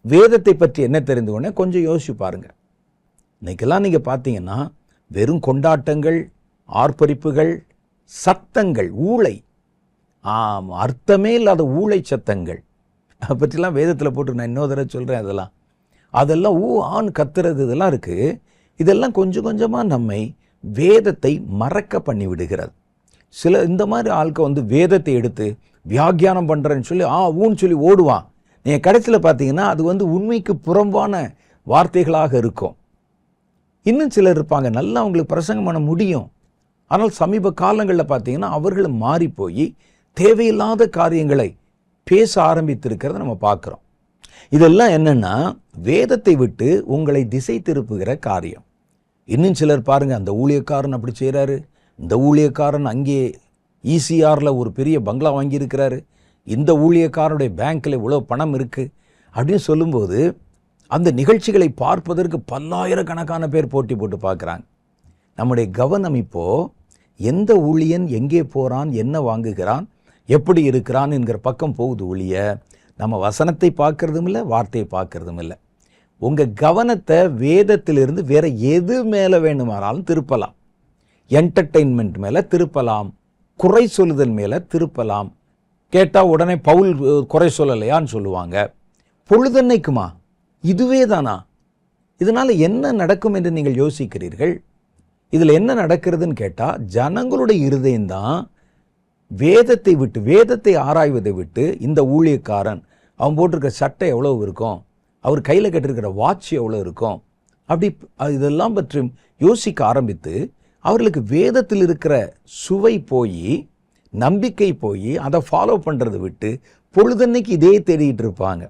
வேதத்தை பற்றி என்ன தெரிந்து கொண்டேன், கொஞ்சம் யோசிச்சு பாருங்க. இன்னைக்கெல்லாம் நீங்கள் பார்த்தீங்கன்னா வெறும் கொண்டாட்டங்கள், ஆர்ப்பரிப்புகள், சத்தங்கள், ஊளை, அர்த்தமே இல்லாத ஊளை சத்தங்கள், அதை பற்றிலாம் வேதத்தில் போட்டு நான் இன்னொரு தடவை சொல்கிறேன். அதெல்லாம் ஆண் கத்துறது இதெல்லாம் இருக்குது. இதெல்லாம் கொஞ்சம் கொஞ்சமாக நம்மை வேதத்தை மறக்க பண்ணி விடுகிறது. சில இந்த மாதிரி ஆட்கள் வேதத்தை எடுத்து வியாக்கியானம் பண்ணுறேன்னு சொல்லி ஊன்னு சொல்லி ஓடுவான். நீங்கள் கடைசியில் பார்த்தீங்கன்னா அது உண்மைக்கு புறம்பான வார்த்தைகளாக இருக்கும். இன்னும் சிலர் இருப்பாங்க, நல்லா அவங்களுக்கு பிரசங்கம் பண்ண முடியும், ஆனால் சமீப காலங்களில் பார்த்தீங்கன்னா அவர்கள் மாறி போய் தேவையில்லாத காரியங்களை பேச ஆரம்பித்திருக்கிறத நம்ம பார்க்குறோம். இதெல்லாம் என்னென்னா வேதத்தை விட்டு உங்களை திசை திருப்புகிற காரியம். இன்னும் சிலர் பாருங்கள், அந்த ஊழியக்காரன் அப்படி செய்கிறாரு, இந்த ஊழியக்காரன் அங்கே ஈசிஆரில் ஒரு பெரிய பங்களா வாங்கியிருக்கிறாரு, இந்த ஊழியக்காரனுடைய பேங்க்கில் இவ்வளோ பணம் இருக்குது அப்படின்னு சொல்லும்போது அந்த நிகழ்ச்சிகளை பார்ப்பதற்கு பல்லாயிரக்கணக்கான பேர் போட்டி போட்டு பார்க்குறாங்க. நம்முடைய கவனம் இப்போது எந்த ஊழியன் எங்கே போகிறான், என்ன வாங்குகிறான், எப்படி இருக்கிறான் என்கிற பக்கம் போகுது ஒழிய நம்ம வசனத்தை பார்க்கறதும் இல்லை, வார்த்தையை பார்க்கறதும் இல்லை. உங்கள் கவனத்தை வேதத்திலிருந்து வேற எது மேலே வேணுமானாலும் திருப்பலாம். என்டர்டெயின்மெண்ட் மேலே திருப்பலாம், குறை சொல்லுதல் மேலே திருப்பலாம். கேட்டால் உடனே பவுல் குறை சொல்லலையான்னு சொல்லுவாங்க. பொழுதன்னைக்குமா இதுவே தானா? இதனால் என்ன நடக்கும் என்று நீங்கள் யோசிக்கிறீர்கள்? இதில் என்ன நடக்கிறதுன்னு கேட்டால், ஜனங்களுடைய இருதயம்தான் வேதத்தை விட்டு, வேதத்தை ஆராய்வதை விட்டு, இந்த ஊழியக்காரன் அவன் போட்டிருக்கிற சட்டை எவ்வளோ இருக்கும், அவர் கையில் கட்டிருக்கிற வாட்ச் எவ்வளோ இருக்கும், அப்படி இதெல்லாம் பற்றி யோசிக்க ஆரம்பித்து அவர்களுக்கு வேதத்தில் இருக்கிற சுவை போய், நம்பிக்கை போய், அதை ஃபாலோ பண்ணுறதை விட்டு பொழுதன்னைக்கு இதே தேடிட்டு இருப்பாங்க.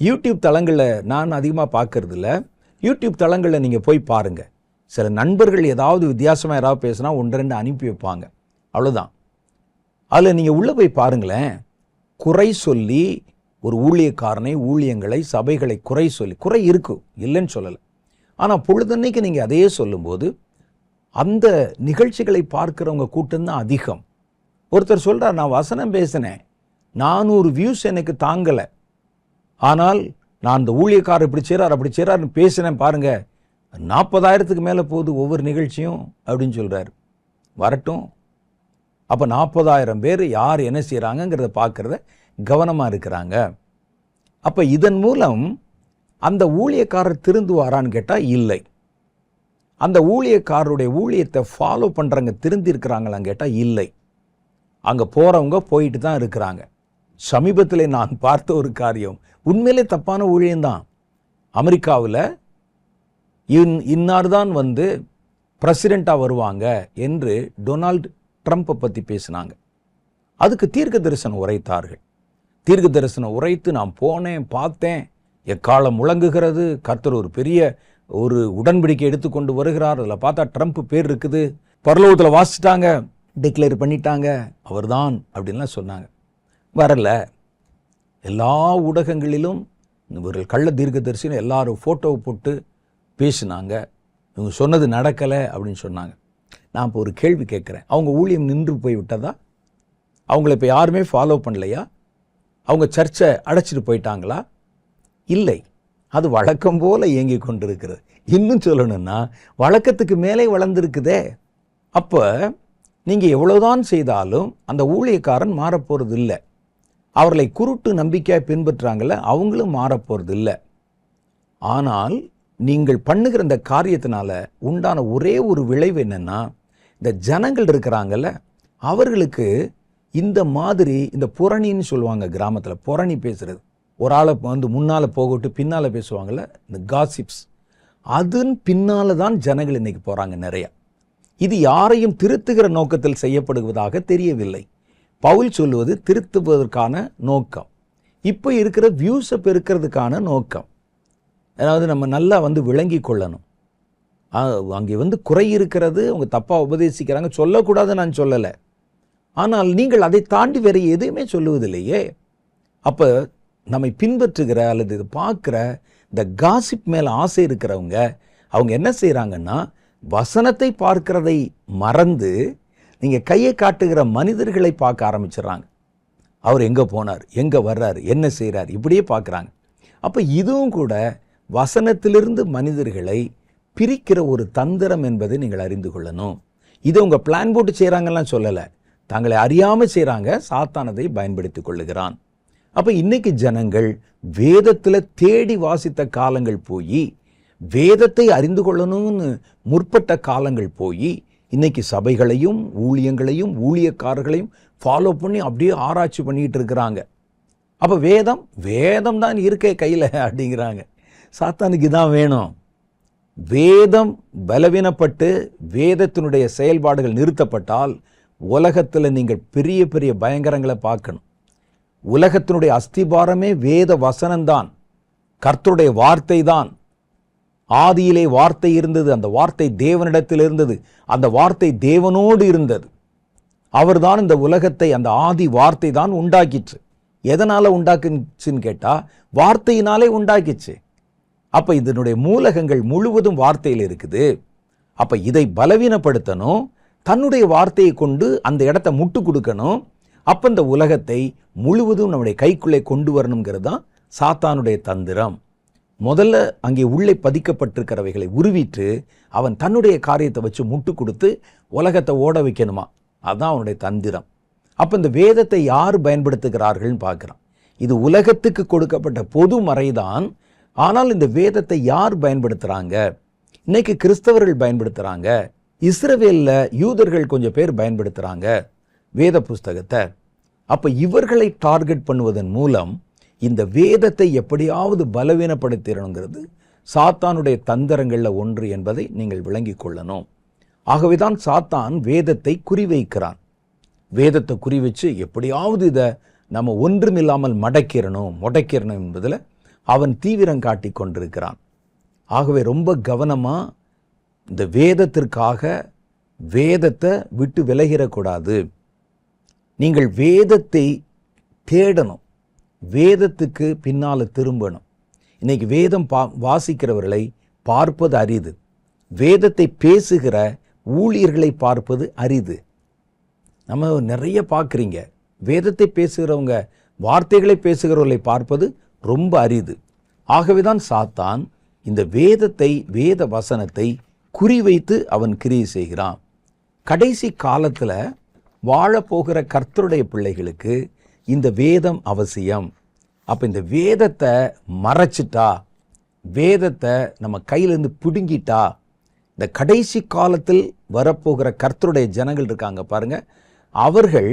யூடியூப் தளங்களில் நான் அதிகமாக பார்க்கறதில்ல. யூடியூப் தளங்களில் நீங்கள் போய் பாருங்கள், சில நண்பர்கள் ஏதாவது வித்தியாசமாக யாராவது பேசுனா 1-2 அனுப்பி வைப்பாங்க, அவ்வளோதான். அதில் நீங்கள் உள்ளே போய் பாருங்களேன், குறை சொல்லி ஒரு ஊழியக்காரனை, ஊழியங்களை, சபைகளை குறை சொல்லி, குறை இருக்கும் இல்லைன்னு சொல்லலை, ஆனால் பொழுதன்னைக்கு நீங்கள் அதையே சொல்லும்போது அந்த நிகழ்ச்சிகளை பார்க்குறவங்க கூட்டம்தான் அதிகம். ஒருத்தர் சொல்கிறார், நான் வசனம் பேசினேன், 400 வியூஸ் எனக்கு தாங்கலை, ஆனால் நான் இந்த ஊழியக்காரர் இப்படி செய்கிறார் அப்படி செய்கிறார்னு பேசினேன் பாருங்கள், 40,000க்கு மேலே போகுது ஒவ்வொரு நிகழ்ச்சியும் அப்படின்னு சொல்கிறார். வரட்டும், அப்போ 40,000 பேர் யார் என்ன செய்கிறாங்கங்கிறத பார்க்குறத கவனமாக இருக்கிறாங்க. அப்போ இதன் மூலம் அந்த ஊழியக்காரர் திருந்துவாரான்னு கேட்டால் இல்லை. அந்த ஊழியக்காரருடைய ஊழியத்தை ஃபாலோ பண்ணுறவங்க திருந்தி இருக்கிறாங்களான்னு கேட்டால் இல்லை. அங்கே போகிறவங்க போயிட்டு தான் இருக்கிறாங்க. சமீபத்தில் நான் பார்த்த ஒரு காரியம் உண்மையிலே தப்பான ஊழியம்தான். அமெரிக்காவில் இன்னார் தான் பிரசிடெண்ட்டாக வருவாங்க என்று டொனால்டு ட்ரம்ப்பை பற்றி பேசினாங்க. அதுக்கு தீர்க்க தரிசனம் உரைத்தார்கள். தீர்க்க தரிசனம் உரைத்து நான் போனேன், பார்த்தேன், எக்காலம் முழங்குகிறது, கர்த்தர் ஒரு பெரிய ஒரு உடன்படிக்கை எடுத்துக்கொண்டு வருகிறார், அதில் பார்த்தா ட்ரம்ப் பேர் இருக்குது, பரலோகத்தில் வாசிட்டாங்க, டிக்ளேர் பண்ணிட்டாங்க, அவர்தான் அப்படின்லாம் சொன்னாங்க. வரல. எல்லா ஊடகங்களிலும் இவர்கள் கள்ள தீர்க்கதரிசின்னு எல்லாரும் ஃபோட்டோவை போட்டு பேசினாங்க, இவங்க சொன்னது நடக்கலை அப்படின்னு சொன்னாங்க. நான் இப்போ ஒரு கேள்வி கேட்குறேன், அவங்க ஊழியம் நின்று போய் விட்டதா? அவங்கள இப்போ யாருமே ஃபாலோ பண்ணலையா? அவங்க சர்ச்சை அடைச்சிட்டு போயிட்டாங்களா? இல்லை, அது வழக்கம் போல் இயங்கி கொண்டிருக்கிறது. இன்னும் சொல்லணும்னா வழக்கத்துக்கு மேலே வளர்ந்துருக்குதே. அப்போ நீங்கள் எவ்வளோதான் செய்தாலும் அந்த ஊழியக்காரன் மாறப்போகிறது இல்லை. அவர்களை குருட்டு நம்பிக்கையாக பின்பற்றுறாங்கள, அவங்களும் மாறப்போகிறது இல்லை. ஆனால் நீங்கள் பண்ணுகிற இந்த காரியத்தினால உண்டான ஒரே ஒரு விளைவு என்னென்னா, இந்த ஜனங்கள் இருக்கிறாங்கல்ல, அவர்களுக்கு இந்த மாதிரி இந்த புரணின்னு சொல்லுவாங்க, கிராமத்தில் புரணி பேசுகிறது, ஒரு ஆளை முன்னால் போகவிட்டு பின்னால் பேசுவாங்கள்ல, இந்த காசிப்ஸ், அதன் பின்னால் தான் ஜனங்கள் இன்றைக்கி போகிறாங்க நிறையா. இது யாரையும் திருத்துகிற நோக்கத்தில் செய்யப்படுவதாக தெரியவில்லை. பவுல் சொல்லுவது திருத்துவதற்கான நோக்கம், இப்போ இருக்கிற வியூஸை பெருக்கிறதுக்கான நோக்கம். அதாவது நம்ம நல்லா விளங்கி கொள்ளணும். அங்கே குறை இருக்கிறது, அவங்க தப்பாக உபதேசிக்கிறாங்க, சொல்லக்கூடாது நான் சொல்லலை, ஆனால் நீங்கள் அதை தாண்டி வேறு எதையுமே சொல்லுவதில்லையே. அப்போ நம்மை பின்பற்றுகிற அல்லது இது பார்க்குற இந்த காசிப் மேலே ஆசை இருக்கிறவங்க அவங்க என்ன செய்கிறாங்கன்னா, வசனத்தை பார்க்கிறதை மறந்து நீங்கள் கையை காட்டுகிற மனிதர்களை பார்க்க ஆரம்பிச்சிடறாங்க. அவர் எங்கே போனார், எங்கே வர்றார், என்ன செய்கிறார், இப்படியே பார்க்குறாங்க. அப்போ இதுவும் கூட வசனத்திலிருந்து மனிதர்களை பிரிக்கிற ஒரு தந்திரம் என்பதை நீங்கள் அறிந்து கொள்ளணும். இதை உங்கள் பிளான் போட்டு செய்கிறாங்கலாம் சொல்லலை, தங்களை அறியாமல் செய்கிறாங்க. சாத்தானதை பயன்படுத்தி கொள்ளுகிறான். அப்போ இன்னைக்கு ஜனங்கள் வேதத்தில் தேடி வாசித்த காலங்கள் போய், வேதத்தை அறிந்து கொள்ளணும்னு முற்பட்ட காலங்கள் போய், இன்னைக்கு சபைகளையும் ஊழியங்களையும் ஊழியக்காரர்களையும் ஃபாலோ பண்ணி அப்படியே ஆராய்ச்சி பண்ணிக்கிட்டு இருக்கிறாங்க. அப்போ வேதம் தான் இருக்கே கையில் அப்படிங்கிறாங்க. சாத்தானுக்கு தான் வேணும். வேதம் பலவீனப்பட்டு வேதத்தினுடைய செயல்பாடுகள் நிறுத்தப்பட்டால் உலகத்தில் நீங்கள் பெரிய பெரிய பயங்கரங்களை பார்க்கணும். உலகத்தினுடைய அஸ்திபாரமே வேத வசனம்தான், கர்த்தருடைய வார்த்தை தான். ஆதியிலே வார்த்தை இருந்தது, அந்த வார்த்தை தேவனிடத்தில் இருந்தது, அந்த வார்த்தை தேவனோடு இருந்தது. அவர்தான் இந்த உலகத்தை, அந்த ஆதி வார்த்தை தான் உண்டாக்கிச்சு. எதனால உண்டாக்குச்சுன்னு கேட்டா, வார்த்தையினாலே உண்டாக்கிச்சு. அப்ப இதனுடைய மூலகங்கள் முழுவதும் வார்த்தையில் இருக்குது. அப்ப இதை பலவீனப்படுத்தணும், தன்னுடைய வார்த்தையை கொண்டு அந்த இடத்தை முட்டு கொடுக்கணும். அப்ப இந்த உலகத்தை முழுவதும் நம்முடைய கைக்குள்ளே கொண்டு வரணுங்கிறது தான் சாத்தானுடைய தந்திரம். முதல்ல அங்கே உள்ளே பதிக்கப்பட்டிருக்கிறவைகளை உருவிட்டு அவன் தன்னுடைய காரியத்தை வச்சு முட்டு கொடுத்து உலகத்தை ஓட வைக்கணுமா, அதுதான் அவனுடைய தந்திரம். அப்போ இந்த வேதத்தை யார் பயன்படுத்துகிறார்கள்னு பார்க்குறான். இது உலகத்துக்கு கொடுக்கப்பட்ட பொது மறைதான். ஆனால் இந்த வேதத்தை யார் பயன்படுத்துகிறாங்க? இன்னைக்கு கிறிஸ்தவர்கள் பயன்படுத்துகிறாங்க. இஸ்ரவேலில் யூதர்கள் கொஞ்சம் பேர் பயன்படுத்துகிறாங்க வேத புஸ்தகத்தை. அப்போ இவர்களை டார்கெட் பண்ணுவதன் மூலம் இந்த வேதத்தை எப்படியாவது பலவீனப்படுத்திடணுங்கிறது சாத்தானுடைய தந்திரங்களில் ஒன்று என்பதை நீங்கள் விளங்கி கொள்ளணும். ஆகவேதான் சாத்தான் வேதத்தை குறிவைக்கிறான். வேதத்தை குறிவச்சு எப்படியாவது இதை நம்ம ஒன்றுமில்லாமல் முடக்கிறணும் என்பதில் அவன் தீவிரம் காட்டி கொண்டிருக்கிறான். ஆகவே ரொம்ப கவனமாக இந்த வேதத்திற்காக வேதத்தை விட்டு விலகிடக்கூடாது. நீங்கள் வேதத்தை தேடணும், வேதத்துக்கு பின்னால் திரும்பணும். இன்னைக்கு வேதம் வாசிக்கிறவர்களை பார்ப்பது அரிது, வேதத்தை பேசுகிற ஊழியர்களை பார்ப்பது அரிது. நம்ம நிறைய பார்க்குறீங்க, வேதத்தை பேசுகிறவங்க, வார்த்தைகளை பேசுகிறவர்களை பார்ப்பது ரொம்ப அரிது. ஆகவேதான் சாத்தான் இந்த வேதத்தை, வேத வசனத்தை குறிவைத்து அவன் கிரியை செய்கிறான். கடைசி காலத்தில் வாழப்போகிற கர்த்தருடைய பிள்ளைகளுக்கு இந்த வேதம் அவசியம். அப்போ இந்த வேதத்தை மறைச்சிட்டா, வேதத்தை நம்ம கையிலேருந்து பிடுங்கிட்டா, இந்த கடைசி காலத்தில் வரப்போகிற கர்த்தருடைய ஜனங்கள் இருக்காங்க பாருங்க, அவர்கள்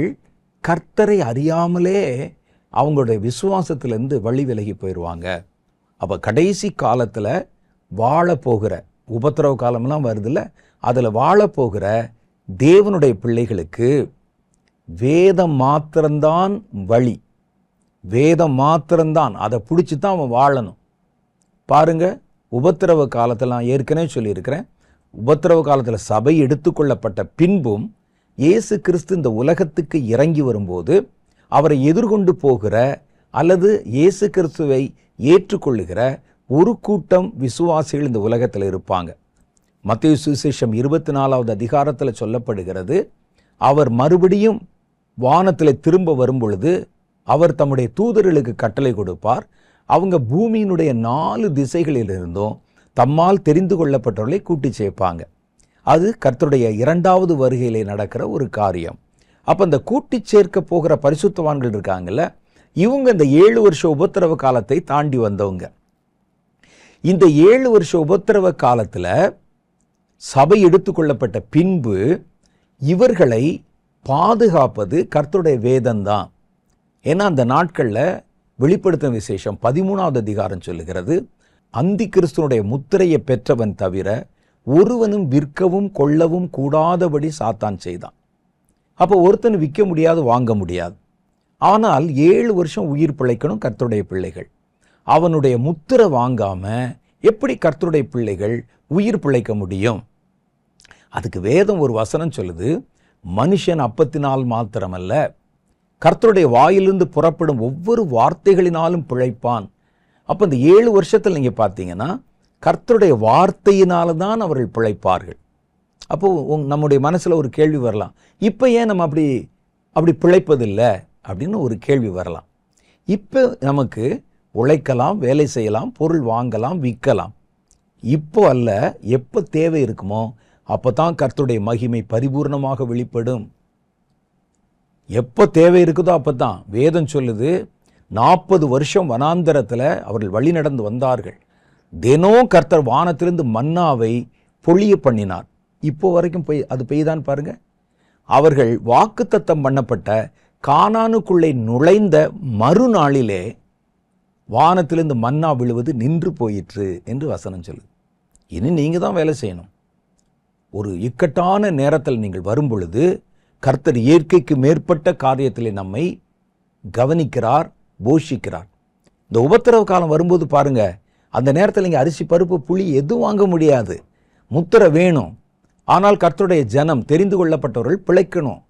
கர்த்தரை அறியாமலே அவங்களுடைய விசுவாசத்திலேருந்து வழி விலகி போயிடுவாங்க. அப்போ கடைசி காலத்தில் வாழப்போகிற உபத்திரவ காலம்லாம் வருதில்ல, அதில் வாழப்போகிற தேவனுடைய பிள்ளைகளுக்கு வேதம் மாத்திரம்தான் வழி, வேதம் மாத்திரம்தான், அதை பிடிச்சி தான் அவன் வாழணும். பாருங்க, உபத்திரவ காலத்தில் நான் ஏற்கனவே சொல்லியிருக்கிறேன், உபத்திரவ காலத்தில் சபை எடுத்துக்கொள்ளப்பட்ட பின்பும் இயேசு கிறிஸ்து இந்த உலகத்துக்கு இறங்கி வரும்போது அவரை எதிர்கொண்டு போகிற அல்லது இயேசு கிறிஸ்துவை ஏற்றுக்கொள்ளுகிற ஒரு கூட்டம் விசுவாசிகள் இந்த உலகத்தில் இருப்பாங்க. மத்தேயு சுவிசேஷம் 24வது அதிகாரத்தில் சொல்லப்படுகிறது, அவர் மறுபடியும் வானத்தில் திரும்ப வரும் பொழுது அவர் தம்முடைய தூதர்களுக்கு கட்டளை கொடுப்பார். அவங்க பூமியினுடைய 4 திசைகளிலிருந்தும் தம்மால் தெரிந்து கொள்ளப்பட்டவர்களை கூட்டி சேர்ப்பாங்க. அது கர்த்தருடைய 2வது வருகையிலே நடக்கிற ஒரு காரியம். அப்போ இந்த கூட்டி சேர்க்க போகிற பரிசுத்தவான்கள் இருக்காங்கல்ல, இவங்க இந்த 7 வருஷ உபத்திரவ காலத்தை தாண்டி வந்தவங்க. இந்த 7 வருஷ உபத்திரவ காலத்தில் சபை எடுத்துக்கொள்ளப்பட்ட பின்பு இவர்களை பாதுகாப்பது கர்த்தருடைய வேதம்தான். ஏன்னா அந்த நாட்களில் வெளிப்படுத்தும் விசேஷம் 13வது அதிகாரம் சொல்லுகிறது, அந்தி கிறிஸ்துவனுடைய முத்திரையை பெற்றவன் தவிர ஒருவனும் விற்கவும் கொள்ளவும் கூடாதபடி சாத்தான் செய்தான். அப்போ ஒருத்தன் விற்க முடியாது, வாங்க முடியாது. ஆனால் 7 வருஷம் உயிர் பிழைக்கணும் கர்த்தருடைய பிள்ளைகள். அவனுடைய முத்திரை வாங்காம எப்படி கர்த்தருடைய பிள்ளைகள் உயிர் பிழைக்க முடியும்? அதுக்கு வேதம் ஒரு வசனம் சொல்லுது, மனுஷன் அப்பத்தினால் மாத்திரமல்ல கர்த்தருடைய வாயிலிருந்து புறப்படும் ஒவ்வொரு வார்த்தைகளினாலும் பிழைப்பான். அப்போ இந்த 7 வருஷத்தில் நீங்கள் பார்த்தீங்கன்னா கர்த்தருடைய வார்த்தையினால தான் அவர்கள் பிழைப்பார்கள். அப்போது நம்முடைய மனசில் ஒரு கேள்வி வரலாம், இப்போ ஏன் நம்ம அப்படி பிழைப்பதில்லை அப்படின்னு ஒரு கேள்வி வரலாம். இப்போ நமக்கு உழைக்கலாம், வேலை செய்யலாம், பொருள் வாங்கலாம், விற்கலாம். இப்போ அல்ல, எப்போ தேவை இருக்குமோ அப்போ தான் கர்த்தருடைய மகிமை பரிபூர்ணமாக வெளிப்படும். எப்போ தேவை இருக்குதோ அப்போ தான். வேதம் சொல்லுது, 40 வருஷம் வனாந்தரத்தில் அவர்கள் வழி நடந்து வந்தார்கள். தினம் கர்த்தர் வானத்திலிருந்து மன்னாவை பொழிய பண்ணினார். இப்போ வரைக்கும் அது பெய்தான் பாருங்க. அவர்கள் வாக்குத்தத்தம் பண்ணப்பட்ட கானானுக்குள்ளே நுழைந்த மறுநாளிலே வானத்திலிருந்து மன்னா விழுவது நின்று போயிற்று என்று வசனம் சொல்லுது. இனி நீங்கள் தான் வேலை செய்யணும். ஒரு இக்கட்டான நேரத்தில் நீங்கள் வரும் பொழுது கர்த்தர் இயற்கைக்கு மேற்பட்ட காரியத்தில் நம்மை கவனிக்கிறார், போஷிக்கிறார். இந்த உபத்திரவ காலம் வரும்போது பாருங்க, அந்த நேரத்தில் நீங்கள் அரிசி, பருப்பு, புளி எதுவும் வாங்க முடியாது. முத்திரை வேணும். ஆனால் கர்த்தருடைய ஜனம், தெரிந்து கொள்ளப்பட்டவர்கள் பிழைக்கணும்.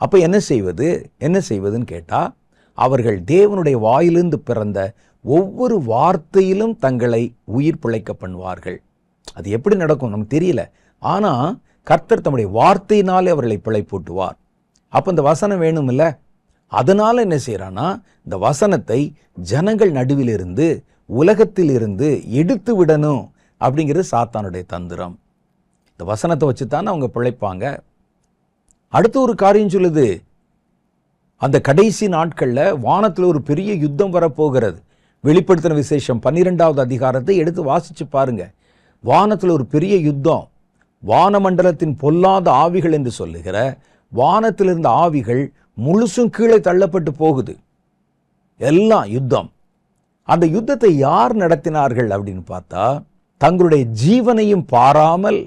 அப்போ என்ன செய்வதுன்னு கேட்டால், அவர்கள் தேவனுடைய வாயிலிருந்து பிறந்த ஒவ்வொரு வார்த்தையிலும் தங்களை உயிர் பிழைக்க பண்ணுவார்கள். அது எப்படி நடக்கும் நமக்கு தெரியல. ஆனால் கர்த்தர் தம்முடைய வார்த்தையினாலே அவர்களை பிழைப்பூட்டுவார். அப்போ இந்த வசனம் வேணும் இல்லை? அதனால என்ன செய்யறான்னா, இந்த வசனத்தை ஜனங்கள் நடுவிலிருந்து, உலகத்திலிருந்து எடுத்து விடணும் அப்படிங்கிறது சாத்தானுடைய தந்திரம். இந்த வசனத்தை வச்சு தானே அவங்க பிழைப்பாங்க. அடுத்து ஒரு காரியம் சொல்லுது, அந்த கடைசி நாட்களில் வானத்தில் ஒரு பெரிய யுத்தம் வரப்போகிறது. வெளிப்படுத்தின விசேஷம் 12வது அதிகாரத்தை எடுத்து வாசிச்சு பாருங்க. வானத்தில் ஒரு பெரிய யுத்தம். வானமண்டலத்தின் பொல்லாத ஆவிகள் என்று சொல்லுகிற வானத்தில் இருந்த ஆவிகள் முழுசும் கீழே தள்ளப்பட்டு போகுது. எல்லாம் யுத்தம். அந்த யுத்தத்தை யார் நடத்தினார்கள் அப்படின்னு பார்த்தா, தங்களுடைய ஜீவனையும் பாராமல்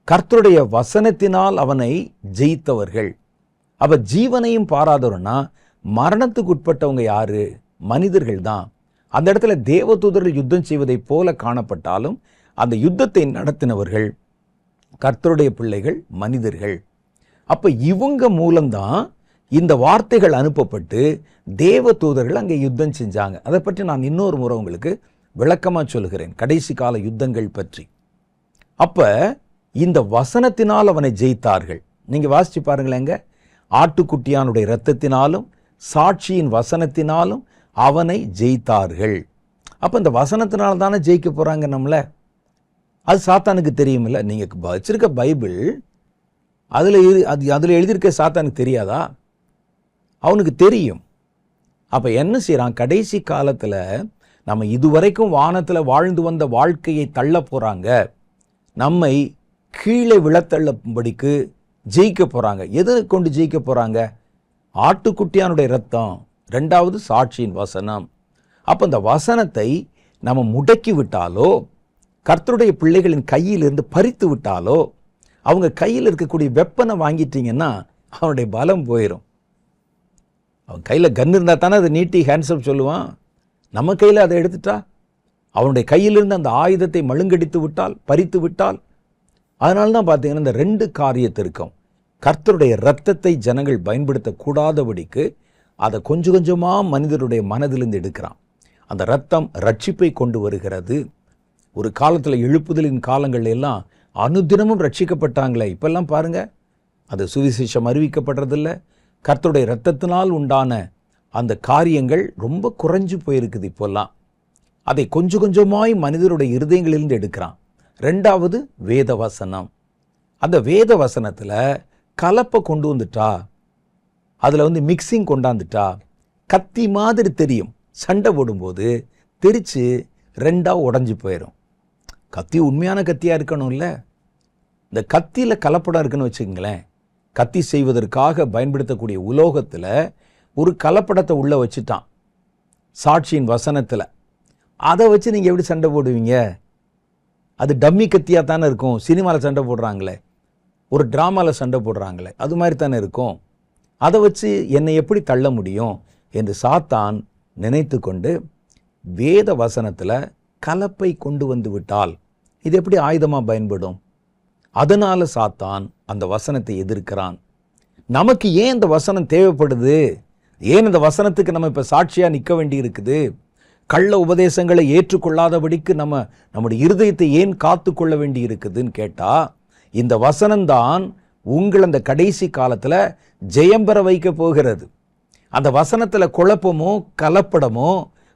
கர்த்தருடைய வசனத்தினால் அவனை ஜெயித்தவர்கள். அவ ஜீவனையும் பாராதவர்னா மரணத்துக்கு உட்பட்டவங்க யாரு? மனிதர்கள் தான். அந்த இடத்துல தேவதூதர்கள் யுத்தம் செய்வதை போல காணப்பட்டாலும் அந்த யுத்தத்தை நடத்தினவர்கள் கர்த்தருடைய பிள்ளைகள், மனிதர்கள். அப்ப இவங்க மூலம்தான் இந்த வார்த்தைகள் அனுப்பப்பட்டு தேவதூதர்கள் அங்கே யுத்தம் செஞ்சாங்க. அதை பற்றி நான் இன்னொரு முறை உங்களுக்கு விளக்கமா சொல்கிறேன், கடைசி கால யுத்தங்கள் பற்றி. அப்ப இந்த வசனத்தினால் அவனை ஜெயித்தார்கள். நீங்க வாசிச்சு பாருங்களேங்க. ஆட்டுக்குட்டியானுடைய இரத்தத்தினாலும் சாட்சியின் வசனத்தினாலும் அவனை ஜெயித்தார்கள். அப்ப இந்த வசனத்தினால தானே ஜெயிக்க போறாங்க நம்மள. அது சாத்தானுக்கு தெரியும் இல்லை? நீங்க வச்சிருக்க பைபிள் அதுல எழுதியிருக்க சாத்தானுக்கு தெரியாதா? அவனுக்கு தெரியும். அப்ப என்ன செய்யறான்? கடைசி காலத்துல நம்ம இதுவரைக்கும் வானத்துல வாழ்ந்து வந்த வாழ்க்கையை தள்ள போறாங்க, நம்மை கீழே விழத்தள்ளபடிக்கு ஜெயிக்க போறாங்க. எதை கொண்டு ஜெயிக்க போறாங்க? ஆட்டுக்குட்டியானுடைய ரத்தம், 2வது சாட்சியின் வசனம். அப்ப இந்த வசனத்தை நம்ம முடக்கி விட்டாலோ, கர்த்தருடைய பிள்ளைகளின் கையிலிருந்து பறித்து விட்டாலோ, அவங்க கையில் இருக்கக்கூடிய வெப்பனை வாங்கிட்டீங்கன்னா அவனுடைய பலம் போயிடும். அவன் கையில் கன் இருந்தால் தானே அதை நீட்டி ஹேண்ட்ஸ்அப் சொல்லுவான். நம்ம கையில் அதை எடுத்துட்டா, அவனுடைய கையிலிருந்து அந்த ஆயுதத்தை மழுங்கடித்து விட்டால், பறித்து விட்டால். அதனால தான் பார்த்தீங்கன்னா இந்த 2 காரியத்திற்கும் கர்த்தருடைய இரத்தத்தை ஜனங்கள் பயன்படுத்தக்கூடாதபடிக்கு அதை கொஞ்சம் கொஞ்சமாக மனிதருடைய மனதிலிருந்து எடுக்கிறான். அந்த இரத்தம் ரட்சிப்பை கொண்டு வருகிறது. ஒரு காலத்தில் எழுப்புதலின் காலங்கள் எல்லாம் அனுதினமும் ரட்சிக்கப்பட்டாங்களே. இப்பெல்லாம் பாருங்க, அது சுவிசேஷம் அறிவிக்கப்படுறதில்லை. கர்த்தருடைய இரத்தத்தினால் உண்டான அந்த காரியங்கள் ரொம்ப குறைஞ்சு போயிருக்குது இப்போல்லாம். அதை கொஞ்சம் கொஞ்சமாய் மனிதருடைய இருதயங்களிலிருந்து எடுக்கிறான். 2வது வேத வசனம். அந்த வேத வசனத்தில் கலப்பை கொண்டு வந்துட்டா, அதில் மிக்சிங் கொண்டாந்துட்டா, கத்தி மாதிரி தெரியும். சண்டை போடும்போது தெரிச்சு 2ஆ உடஞ்சி போயிடும். கத்தி உண்மையான கத்தியாக இருக்கணும்ல. இந்த கத்தியில் கலப்படம் இருக்குன்னு வச்சுக்கங்களேன். கத்தி செய்வதற்காக பயன்படுத்தக்கூடிய உலோகத்தில் ஒரு கலப்படத்தை உள்ளே வச்சுட்டான் சாட்சியின் வசனத்தில். அதை வச்சு நீங்கள் எப்படி சண்டை போடுவீங்க? அது டம்மி கத்தியாக தானே இருக்கும். சினிமாவில் சண்டை போடுறாங்களே, ஒரு ட்ராமாவில் சண்டை போடுறாங்களே, அது மாதிரி தானே இருக்கும். அதை வச்சு என்னை எப்படி தள்ள முடியும் என்று சாத்தான் நினைத்து கொண்டு வேத வசனத்தில் கலப்பை கொண்டு வந்து விட்டால் இது எப்படி ஆயுதமாக பயன்படும்? அதனால சாத்தான் அந்த வசனத்தை எதிர்க்கிறான். நமக்கு ஏன் இந்த வசனம் தேவைப்படுது? ஏன் இந்த வசனத்துக்கு நம்ம இப்போ சாட்சியாக நிற்க வேண்டி இருக்குது? கள்ள உபதேசங்களை ஏற்றுக்கொள்ளாதபடிக்கு நம்முடைய இருதயத்தை ஏன் காத்து கொள்ள வேண்டி இருக்குதுன்னு கேட்டால், இந்த வசனம்தான் உங்கள் அந்த கடைசி காலத்தில் ஜெயம் பெற வைக்க போகிறது. அந்த வசனத்தில் குழப்பமோ கலப்படமோ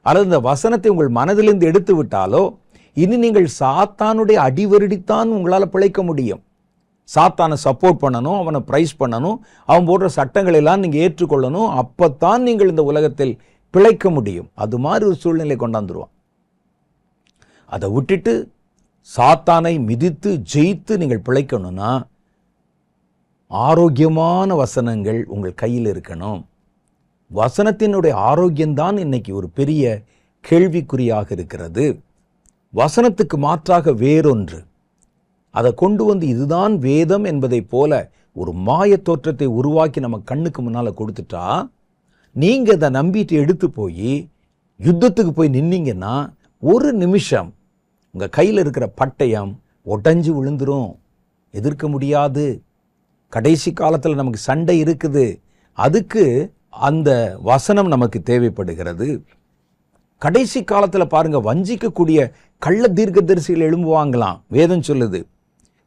அல்லது இந்த வசனத்தை உங்கள் மனதிலிருந்து எடுத்து விட்டாலோ இனி நீங்கள் சாத்தானுடைய அடிவருடித்தான் உங்களால் பிழைக்க முடியும். சாத்தானை சப்போர்ட் பண்ணணும், அவனை பிரைஸ் பண்ணணும், அவன் போடுற சட்டங்களை எல்லாம் நீங்கள் ஏற்றுக்கொள்ளணும். அப்பத்தான் நீங்கள் இந்த உலகத்தில் பிழைக்க முடியும். அது மாதிரி ஒரு சூழ்நிலை கொண்டாந்துருவான். அதை விட்டுட்டு சாத்தானை மிதித்து ஜெயித்து நீங்கள் பிழைக்கணும்னா ஆரோக்கியமான வசனங்கள் உங்கள் கையில் இருக்கணும். வசனத்தினுடைய ஆரோக்கியம்தான் இன்னைக்கு ஒரு பெரிய கேள்விக்குறியாக இருக்கிறது. வசனத்துக்கு மாற்றாக வேறொன்று அதை கொண்டு வந்து இதுதான் வேதம் என்பதை போல ஒரு மாய தோற்றத்தை உருவாக்கி நம்ம கண்ணுக்கு முன்னால் கொடுத்துட்டா, நீங்கள் அதை நம்பிட்டு எடுத்து போய் யுத்தத்துக்கு போய் நின்னீங்கன்னா ஒரு நிமிஷம் உங்கள் கையில் இருக்கிற பட்டயம் உடைஞ்சு விழுந்துரும். எதிர்க்க முடியாது. கடைசி காலத்தில் நமக்கு சண்டை இருக்குது. அதுக்கு அந்த வசனம் நமக்கு தேவைப்படுகிறது. கடைசி காலத்தில் பாருங்க, வஞ்சிக்கக்கூடிய கள்ள தீர்க்கதரிசிகள் எழும்புவாங்களாம். வேதம் சொல்லுது,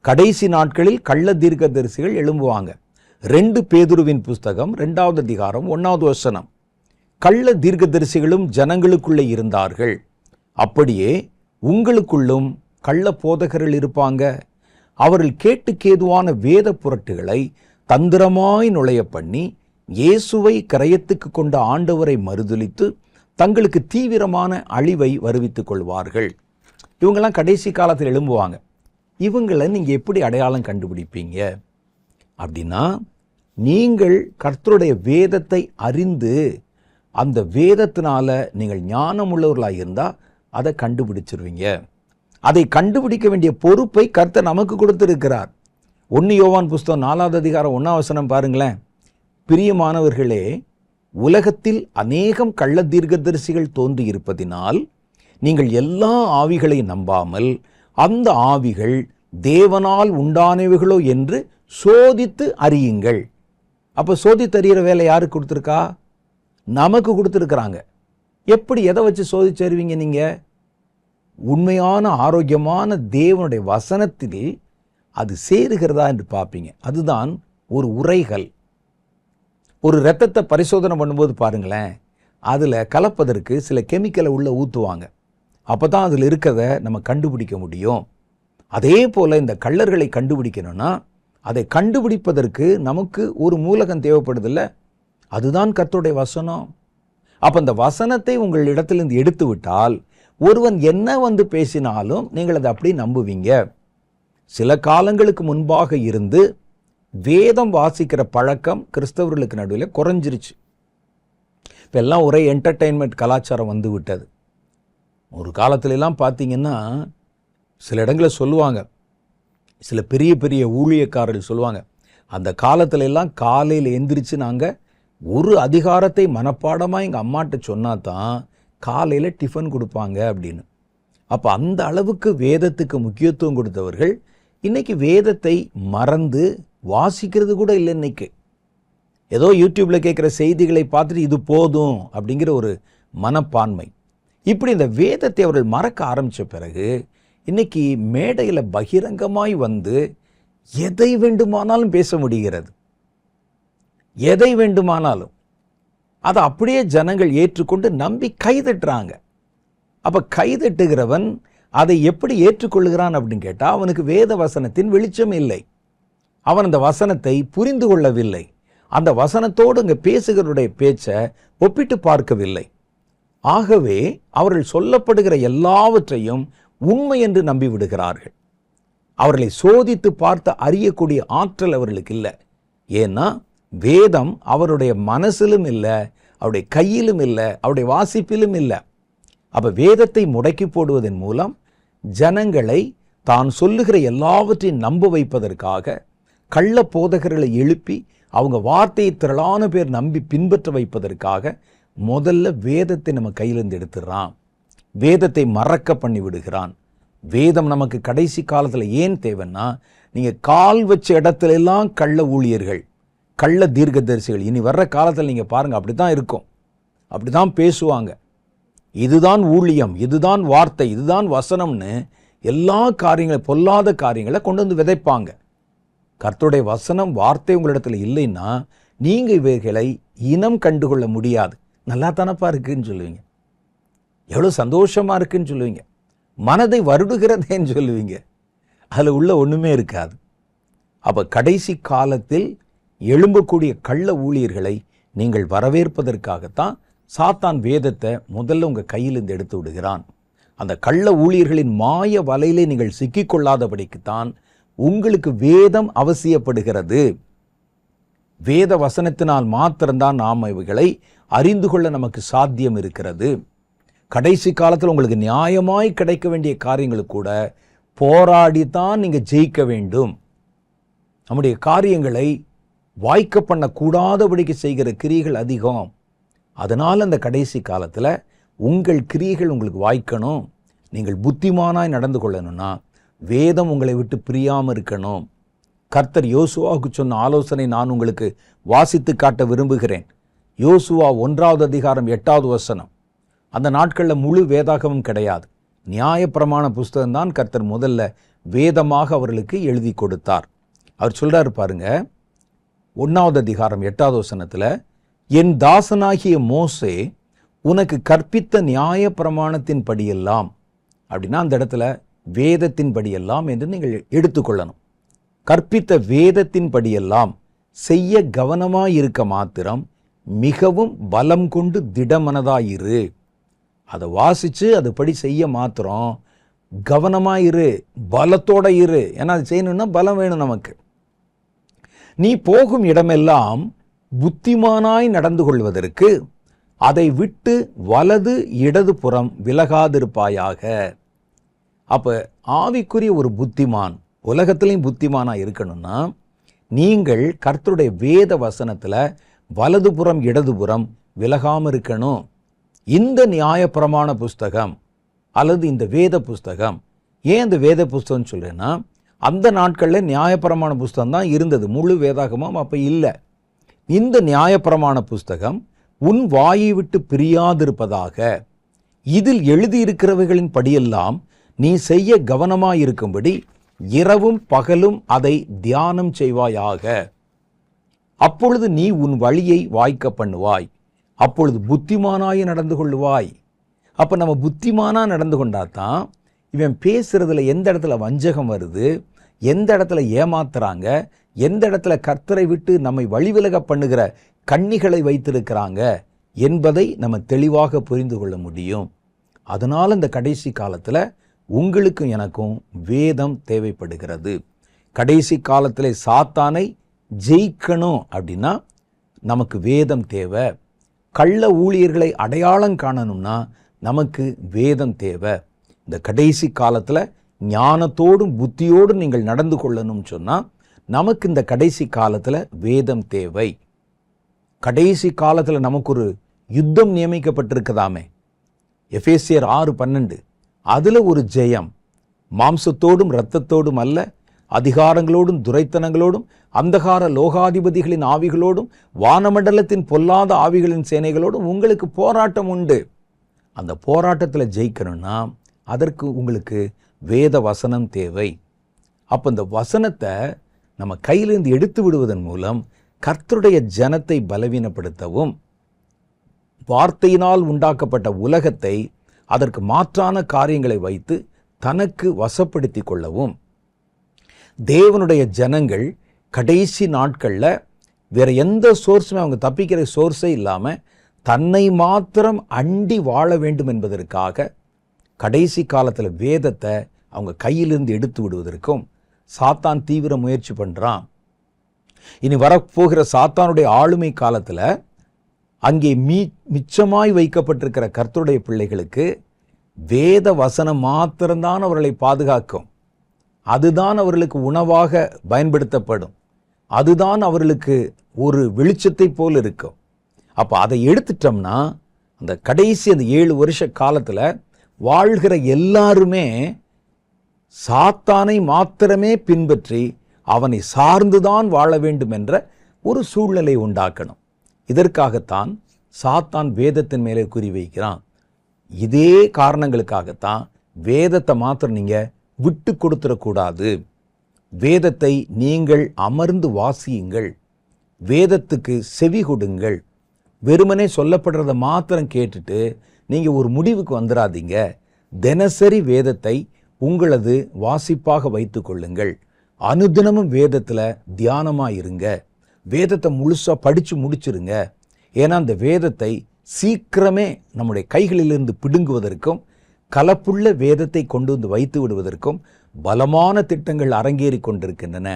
கடைசி நாட்களில் கள்ள தீர்க்கதரிசிகள் எழும்புவாங்க. 2 பேதுருவின் புஸ்தகம் 2வது அதிகாரம் 1வது வசனம். கள்ள தீர்க்கதரிசிகளும் ஜனங்களுக்குள்ளே இருந்தார்கள், அப்படியே உங்களுக்குள்ளும் கள்ள போதகர்கள் இருப்பாங்க. அவர்கள் கேட்டுக்கேதுவான வேத புரட்டுகளை தந்திரமாய் நுழைய பண்ணி இயேசுவை கரையத்துக்கு கொண்ட ஆண்டவரை மறுதலித்து தங்களுக்கு தீவிரமான அழிவை வருவித்துக் கொள்வார்கள். இவங்கெல்லாம் கடைசி காலத்தில் எழும்புவாங்க. இவங்களை நீங்கள் எப்படி அடையாளம் கண்டுபிடிப்பீங்க அப்படின்னா, நீங்கள் கர்த்தருடைய வேதத்தை அறிந்து அந்த வேதத்தினால நீங்கள் ஞானம் உள்ளவர்களாக இருந்தால் அதை கண்டுபிடிச்சிருவீங்க. அதை கண்டுபிடிக்க வேண்டிய பொறுப்பை கர்த்தர் நமக்கு கொடுத்திருக்கிறார். 1 யோவான் புஸ்தகம் 4வது அதிகாரம் 1வது வசனம் பாருங்களேன். பிரியமானவர்களே, உலகத்தில் அநேகம் கள்ள தீர்க்கதரிசிகள் தோன்றி இருப்பதினால் நீங்கள் எல்லா ஆவிகளையும் நம்பாமல் அந்த ஆவிகள் தேவனால் உண்டானவைகளோ என்று சோதித்து அறியுங்கள். அப்போ சோதித்து அறிகிற வேலை யாருக்கு கொடுத்துருக்கா? நமக்கு கொடுத்துருக்குறாங்க. எப்படி, எதை வச்சு சோதிச்சு அறிவீங்க? நீங்கள் உண்மையான ஆரோக்கியமான தேவனுடைய வசனத்தில் அது சேருகிறதா என்று பார்ப்பீங்க. அதுதான் ஒரு உரைகள். ஒரு இரத்தத்தை பரிசோதனை பண்ணும்போது பாருங்களேன், அதில் கலப்பதற்கு சில கெமிக்கலை உள்ள ஊற்றுவாங்க. அப்போ தான் அதில் இருக்கிறத நம்ம கண்டுபிடிக்க முடியும். அதே போல் இந்த கள்ளர்களை கண்டுபிடிக்கணும்னா அதை கண்டுபிடிப்பதற்கு நமக்கு ஒரு மூலகம் தேவைப்படுதில்ல, அதுதான் கர்த்தருடைய வசனம். அப்போ அந்த வசனத்தை உங்கள் இடத்திலிருந்து எடுத்து விட்டால் ஒருவன் என்ன வந்து பேசினாலும் நீங்கள் அதை அப்படி நம்புவீங்க. சில காலங்களுக்கு முன்பாக இருந்து வேதம் வாசிக்கிற பழக்கம் கிறிஸ்தவர்களுக்கு நடுவில் குறைஞ்சிருச்சு. இப்போ எல்லாம் ஒரே என்டர்டெயின்மெண்ட் கலாச்சாரம் வந்து விட்டது. ஒரு காலத்துலலாம் பார்த்தீங்கன்னா சில இடங்களில் சொல்லுவாங்க, சில பெரிய பெரிய ஊழியக்காரர்கள் சொல்லுவாங்க, அந்த காலத்துல எல்லாம் காலையில் எந்திரிச்சு நாங்கள் ஒரு அதிகாரத்தை மனப்பாடமாக எங்கள் அம்மாட்ட சொன்னா தான் காலையில் டிஃபன் கொடுப்பாங்க அப்படின்னு. அப்போ அந்த அளவுக்கு வேதத்துக்கு முக்கியத்துவம் கொடுத்தவர்கள் இன்னைக்கு வேதத்தை மறந்து வாசிக்கிறது கூட இல்லை. இன்னைக்கு ஏதோ யூடியூப்ல கேட்குற செய்திகளை பார்த்துட்டு இது போதும் அப்படிங்கிற ஒரு மனப்பான்மை. இப்படி இந்த வேதத்தை அவர்கள் மறக்க ஆரம்பித்த பிறகு இன்னைக்கு மேடையில் பகிரங்கமாய் வந்து எதை வேண்டுமானாலும் பேச முடிகிறது. எதை வேண்டுமானாலும் அதை அப்படியே ஜனங்கள் ஏற்றுக்கொண்டு நம்பி கைதட்டுறாங்க. அப்போ கைதட்டுகிறவன் அதை எப்படி ஏற்றுக்கொள்கிறான் அப்படின்னு கேட்டால், அவனுக்கு வேத வசனத்தின் வெளிச்சம் இல்லை. அவன் அந்த வசனத்தை புரிந்து கொள்ளவில்லை. அந்த வசனத்தோடு இங்கே பேசுகிறவருடைய பேச்சை ஒப்பிட்டு பார்க்கவில்லை. ஆகவே அவர்கள் சொல்லப்படுகிற எல்லாவற்றையும் உண்மை என்று நம்பி விடுகிறார்கள். அவர்களை சோதித்து பார்த்து அறியக்கூடிய ஆற்றல் அவர்களுக்கு இல்லை. ஏன்னா வேதம் அவருடைய மனசிலும் இல்லை, அவருடைய கையிலும் இல்லை, அவருடைய வாசிப்பிலும் இல்லை. அப்போ வேதத்தை முடக்கி போடுவதன் மூலம் ஜனங்களை தான் சொல்லுகிற எல்லாவற்றையும் நம்ப வைப்பதற்காக கள்ள போதகர்களை எழுப்பி அவங்க வார்த்தையை திரளான பேர் நம்பி பின்பற்ற வைப்பதற்காக முதல்ல வேதத்தை நம்ம கையிலிருந்து எடுத்துடுறான். வேதத்தை மறக்க பண்ணி விடுகிறான். வேதம் நமக்கு கடைசி காலத்தில் ஏன் தேவைன்னா, நீங்கள் கால் வச்ச இடத்துல எல்லாம் கள்ள ஊழியர்கள், கள்ள தீர்க்கதரிசிகள் இனி வர்ற காலத்தில் நீங்கள் பாருங்கள், அப்படி தான் இருக்கும், அப்படி தான் பேசுவாங்க. இதுதான் ஊழியம், இதுதான் வார்த்தை, இதுதான் வசனம்னு எல்லா காரியங்களை, பொல்லாத காரியங்களை கொண்டு வந்து விதைப்பாங்க. கர்த்தருடைய வசனம், வார்த்தை உங்களிடத்தில் இல்லைன்னா நீங்கள் இவைகளை இனம் கண்டுகொள்ள முடியாது. நல்லா தானப்பா இருக்குன்னு சொல்லுவீங்க, எவ்வளோ சந்தோஷமாக இருக்குன்னு சொல்லுவீங்க, மனதை வருடுகிறதேன்னு சொல்லுவீங்க. அதில் உள்ள ஒன்றுமே இருக்காது. அப்போ கடைசி காலத்தில் எழும்பக்கூடிய கள்ள ஊழியர்களை நீங்கள் வரவேற்பதற்காகத்தான் சாத்தான் வேதத்தை முதல்ல உங்கள் கையிலிருந்து எடுத்து விடுகிறான். அந்த கள்ள ஊழியர்களின் மாய வலையிலே நீங்கள் சிக்கிக்கொள்ளாதபடிக்குத்தான் உங்களுக்கு வேதம் அவசியப்படுகிறது. வேத வசனத்தினால் மாத்திரம்தான் நாம் இவைகளை அறிந்து கொள்ள நமக்கு சாத்தியம் இருக்கிறது. கடைசி காலத்தில் உங்களுக்கு நியாயமாய் கிடைக்க வேண்டிய காரியங்களுக்கு கூட போராடித்தான் நீங்கள் ஜெயிக்க வேண்டும். நம்முடைய காரியங்களை வாய்க்க பண்ணக்கூடாதபடிக்கு செய்கிற கிரியைகள் அதிகம். அதனால் அந்த கடைசி காலத்தில் உங்கள் கிரியைகள் உங்களுக்கு வாய்க்கணும், நீங்கள் புத்திமானாய் நடந்து கொள்ளணும்னா வேதம் உங்களை விட்டு பிரியாமல் இருக்கணும். கர்த்தர் யோசுவாவுக்கு சொன்ன ஆலோசனை நான் உங்களுக்கு வாசித்து காட்ட விரும்புகிறேன். யோசுவா 1 அதிகாரம் 8வது வசனம். அந்த நாட்களில் முழு வேதாகமும் கிடையாது, நியாயப்பிரமாண புஸ்தகம்தான் கர்த்தர் முதல்ல வேதமாக அவர்களுக்கு எழுதி கொடுத்தார். அவர் சொல்றாரு பாருங்க, 1வது அதிகாரம் 8வது வசனத்தில், என் தாசனாகிய மோசே உனக்கு கற்பித்த நியாய பிரமாணத்தின் படியெல்லாம், அப்படின்னா அந்த இடத்துல வேதத்தின் படியெல்லாம் என்று நீங்கள் எடுத்துக்கொள்ளணும். கற்பித்த வேதத்தின் படியெல்லாம் செய்ய கவனமாயிருக்க மாத்திரம் மிகவும் பலம் கொண்டு திடமனதாயிரு. அதை வாசித்து அதுபடி செய்ய மாத்திரம் கவனமாயிரு, பலத்தோட இரு. ஏன்னா அது செய்யணும்னா பலம் வேணும் நமக்கு. நீ போகும் இடமெல்லாம் புத்திமானாய் நடந்து கொள்வதற்கு அதை விட்டு வலது இடது புறம் விலகாதிருப்பாயாக. அப்போ ஆவிக்குரிய ஒரு புத்திமான், உலகத்திலையும் புத்திமானாக இருக்கணும்னா நீங்கள் கர்த்தருடைய வேத வசனத்தில் வலதுபுறம் இடதுபுறம் விலகாமல் இருக்கணும். இந்த நியாயப்பிரமாண புஸ்தகம் அல்லது இந்த வேத புஸ்தகம், ஏன் இந்த வேத புஸ்தகம் சொல்கிறேன்னா, அந்த நாட்களில் நியாயப்பிரமாண புஸ்தகம் தான் இருந்தது, முழு வேதாகமும் அப்போ இல்லை. இந்த நியாயப்பிரமாண புஸ்தகம் உன் வாயை விட்டு பிரியாதிருப்பதாக, இதில் எழுதியிருக்கிறவைகளின் படியெல்லாம் நீ செய்ய கவனமாயிருக்கும்படி இரவும் பகலும் அதை தியானம் செய்வாயாக. அப்பொழுது நீ உன் வழியை வாய்க்க பண்ணுவாய், அப்பொழுது புத்திமானாய் நடந்து கொள்ளுவாய். அப்போ நம்ம புத்திமானா நடந்து கொண்டாதான் இவன் பேசுறதுல எந்த இடத்துல வஞ்சகம் வருது, எந்த இடத்துல ஏமாத்துறாங்க, எந்த இடத்துல கர்த்தரை விட்டு நம்மை வழிவிலக பண்ணுகிற கண்ணிகளை வைத்திருக்கிறாங்க என்பதை நம்ம தெளிவாக புரிந்து கொள்ள முடியும். அதனால் இந்த கடைசி காலத்தில் உங்களுக்கும் எனக்கும் வேதம் தேவைப்படுகிறது. கடைசி காலத்தில் சாத்தானை ஜெயிக்கணும் அப்படின்னா நமக்கு வேதம் தேவை. கள்ள ஊழியர்களை அடையாளம் காணணும்னா நமக்கு வேதம் தேவை. இந்த கடைசி காலத்தில் ஞானத்தோடும் புத்தியோடும் நீங்கள் நடந்து கொள்ளணும்னு சொன்னால் நமக்கு இந்த கடைசி காலத்தில் வேதம் தேவை. கடைசி காலத்தில் நமக்கு ஒரு யுத்தம் நியமிக்கப்பட்டிருக்குதாமே, எபேசியர் 6:12. அதில் ஒரு ஜெயம் மாம்சத்தோடும் இரத்தத்தோடும் அல்ல, அதிகாரங்களோடும் துரைத்தனங்களோடும் அந்தகார லோகாதிபதிகளின் ஆவிகளோடும் வானமண்டலத்தின் பொல்லாத ஆவிகளின் சேனைகளோடும் உங்களுக்கு போராட்டம் உண்டு. அந்த போராட்டத்தில் ஜெயிக்கணும்னா அதற்கு உங்களுக்கு வேத வசனம் தேவை. அப்போ இந்த வசனத்தை நம்ம கையிலிருந்து எடுத்து விடுவதன் மூலம் கர்த்தருடைய ஜனத்தை பலவீனப்படுத்தவும், வார்த்தையினால் உண்டாக்கப்பட்ட உலகத்தை அதற்கு மாற்றான காரியங்களை வைத்து தனக்கு வசப்படுத்தி கொள்ளவும், தேவனுடைய ஜனங்கள் கடைசி நாட்களில் வேற எந்த சோர்ஸுமே, அவங்க தப்பிக்கிற சோர்ஸே இல்லாமல் தன்னை மாத்திரம் அண்டி வாழ வேண்டும் என்பதற்காக கடைசி காலத்தில் வேதத்தை அவங்க கையிலிருந்து எடுத்து விடுவதற்கும் சாத்தான் தீவிர முயற்சி பண்ணுறான். இனி வரப்போகிற சாத்தானுடைய ஆளுமை காலத்தில் அங்கே மிச்சமாய் வைக்கப்பட்டிருக்கிற கர்த்தருடைய பிள்ளைகளுக்கு வேத வசனம் மாத்திரம்தான் அவர்களை பாதுகாக்கும். அதுதான் அவர்களுக்கு உணவாக பயன்படுத்தப்படும். அதுதான் அவர்களுக்கு ஒரு வெளிச்சத்தை போல் இருக்கும். அப்போ அதை எடுத்துட்டோம்னா அந்த கடைசி அந்த 7 வருஷ காலத்தில் வாழ்கிற எல்லாருமே சாத்தானை மாத்திரமே பின்பற்றி அவனை சார்ந்துதான் வாழ வேண்டும் என்ற ஒரு சூழ்நிலை உண்டாக்கணும். இதற்காகத்தான் சாத்தான் வேதத்தின் மேலே குறி வைக்கிறான். இதே காரணங்களுக்காகத்தான் வேதத்தை மாத்திரம் நீங்க விட்டு கொடுத்துடக்கூடாது. வேதத்தை நீங்கள் அமர்ந்து வாசியுங்கள், வேதத்துக்கு செவி கொடுங்கள். வெறுமனே சொல்லப்படுறத மாத்திரம் கேட்டுட்டு நீங்க ஒரு முடிவுக்கு வந்துடாதீங்க. தினசரி வேதத்தை உங்களது வாசிப்பாக வைத்து கொள்ளுங்கள். அனுதினமும் வேதத்துல தியானமா இருங்க. வேதத்தை முழுசா படிச்சு முடிச்சிருங்க. ஏன்னா அந்த வேதத்தை சீக்கிரமே நம்முடைய கைகளிலிருந்து பிடுங்குவதற்கும் கலப்புள்ள வேதத்தை கொண்டு வந்து வைத்து விடுவதற்கும் பலமான திட்டங்கள் அரங்கேறி கொண்டிருக்கின்றன.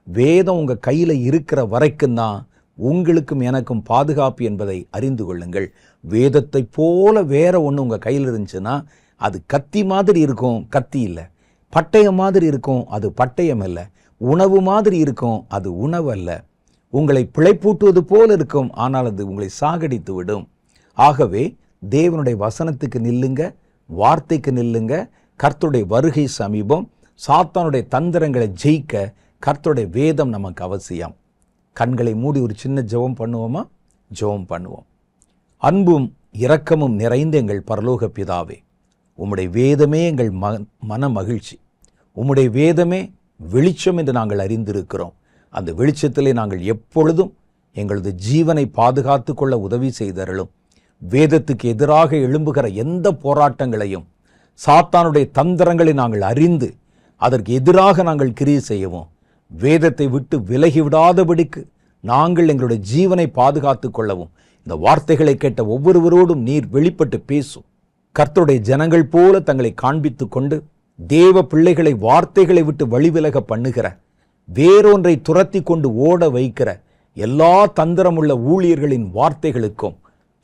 வேதம் உங்க கையில இருக்கிற வரைக்கும் தான் உங்களுக்கும் எனக்கும் பாதுகாப்பு என்பதை அறிந்து கொள்ளுங்கள். வேதத்தை போல வேற ஒன்று உங்க கையில் இருந்துச்சுன்னா அது கத்தி மாதிரி இருக்கும், கத்தி இல்லை. பட்டயம் மாதிரி இருக்கும், அது பட்டயம் அல்ல. உணவு மாதிரி இருக்கும், அது உணவு அல்ல. உங்களை பிழைப்பூட்டுவது போல இருக்கும், ஆனால் அது உங்களை சாகடித்து விடும். ஆகவே தேவனுடைய வசனத்துக்கு நில்லுங்க, வார்த்தைக்கு நில்லுங்க. கர்த்தருடைய வருகை சமீபம். சாத்தானுடைய தந்திரங்களை ஜெயிக்க கர்த்தருடைய வேதம் நமக்கு அவசியம். கண்களை மூடி ஒரு சின்ன ஜெபம் பண்ணுவோமா? ஜெபம் பண்ணுவோம். அன்பும் இரக்கமும் நிறைந்த எங்கள் பரலோக பிதாவே, உம்முடைய வேதமே எங்கள் மன மகிழ்ச்சி. உம்முடைய வேதமே வெளிச்சம் என்று நாங்கள் அறிந்திருக்கிறோம். அந்த வெளிச்சத்திலே நாங்கள் எப்பொழுதும் எங்களது ஜீவனை பாதுகாத்து கொள்ள உதவி செய்தருளும். வேதத்துக்கு எதிராக எழும்புகிற எந்த போராட்டங்களையும், சாத்தானுடைய தந்திரங்களை நாங்கள் அறிந்து அதற்கு எதிராக நாங்கள் கிரியை செய்யவும், வேதத்தை விட்டு விலகி விடாதபடிக்கு நாங்கள் எங்களுடைய ஜீவனை பாதுகாத்து கொள்ளவும் இந்த வார்த்தைகளை கேட்ட ஒவ்வொருவரோடும் நீர் வெளிப்பட்டு பேசும். கர்த்தருடைய ஜனங்கள் போல தங்களை காண்பித்து கொண்டு தேவ பிள்ளைகளை வார்த்தைகளை விட்டு வழிவிலக பண்ணுகிற, வேறொன்றை துரத்தி கொண்டு ஓட வைக்கிற எல்லா தந்திரமுள்ள ஊழியர்களின் வார்த்தைகளுக்கும்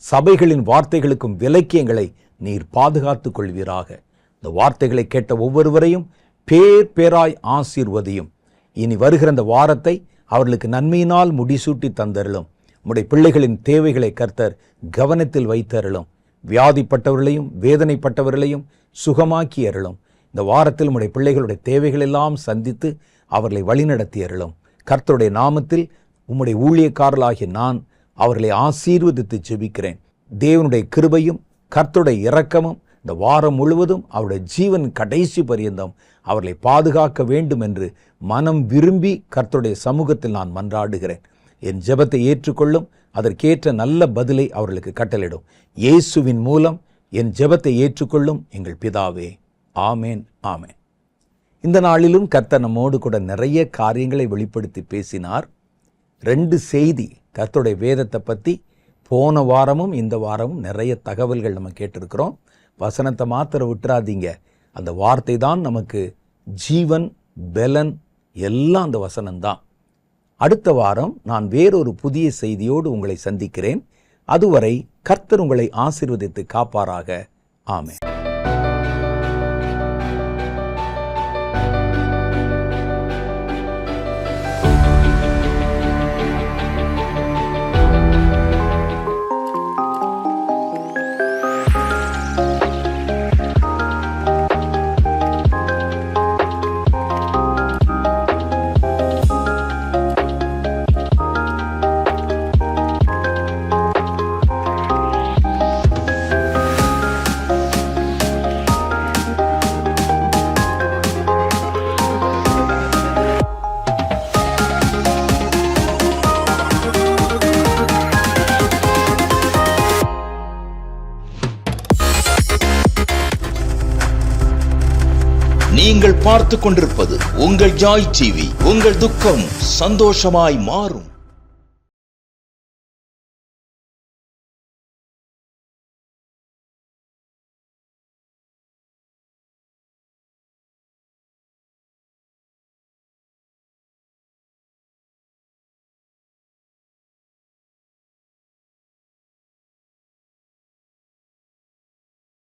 சபைகளின் வார்த்தைகளுக்கும் விலக்கியங்களை நீர் பாதுகாத்துக் கொள்வீராக. இந்த வார்த்தைகளை கேட்ட ஒவ்வொருவரையும் பேர் பேராய் ஆசீர்வதியும். இனி வருகிற இந்த வாரத்தை அவர்களுக்கு நன்மையினால் முடிசூட்டி தந்தருளும். உம்முடைய பிள்ளைகளின் தேவைகளை கர்த்தர் கவனத்தில் வைத்தருளும். வியாதிப்பட்டவர்களையும் வேதனைப்பட்டவர்களையும் சுகமாக்கி அருளும். இந்த வாரத்தில் உம்முடைய பிள்ளைகளுடைய தேவைகள் எல்லாம் சந்தித்து அவர்களை வழிநடத்தி அருளும். கர்த்தருடைய நாமத்தில் உம்முடைய ஊழியக்காரர்களாகிய நான் அவர்களை ஆசீர்வதித்து ஜெபிக்கிறேன். தேவனுடைய கிருபையும் கர்த்தருடைய இரக்கமும் இந்த வாரம் முழுவதும் அவருடைய ஜீவன் கடைசி பரியந்தம் அவர்களை பாதுகாக்க வேண்டும் என்று மனம் விரும்பி கர்த்தருடைய சமூகத்தில் நான் மன்றாடுகிறேன். என் ஜெபத்தை ஏற்றுக்கொள்ளும். அதற்கேற்ற நல்ல பதிலை அவர்களுக்கு கட்டளிடும். இயேசுவின் மூலம் என் ஜெபத்தை ஏற்றுக்கொள்ளும் எங்கள் பிதாவே. ஆமேன், ஆமேன். இந்த நாளிலும் கர்த்தர் நம்மோடு கூட நிறைய காரியங்களை வெளிப்படுத்தி பேசினார். 2 செய்தி கர்த்தருடைய வேதத்தை பற்றி போன வாரமும் இந்த வாரமும் நிறைய தகவல்கள் நம்ம கேட்டிருக்கிறோம். வசனத்தை மாத்திரம் விட்டுறாதீங்க. அந்த வார்த்தை தான் நமக்கு ஜீவன், பலன், எல்லாம் அந்த வசனம்தான். அடுத்த வாரம் நான் வேறொரு புதிய செய்தியோடு உங்களை சந்திக்கிறேன். அதுவரை கர்த்தர் உங்களை ஆசீர்வதித்து காப்பாராக. ஆமென். நீங்கள் பார்த்துக் கொண்டிருப்பது உங்கள் ஜாய் டிவி. உங்கள் துக்கம் சந்தோஷமாய் மாறும்.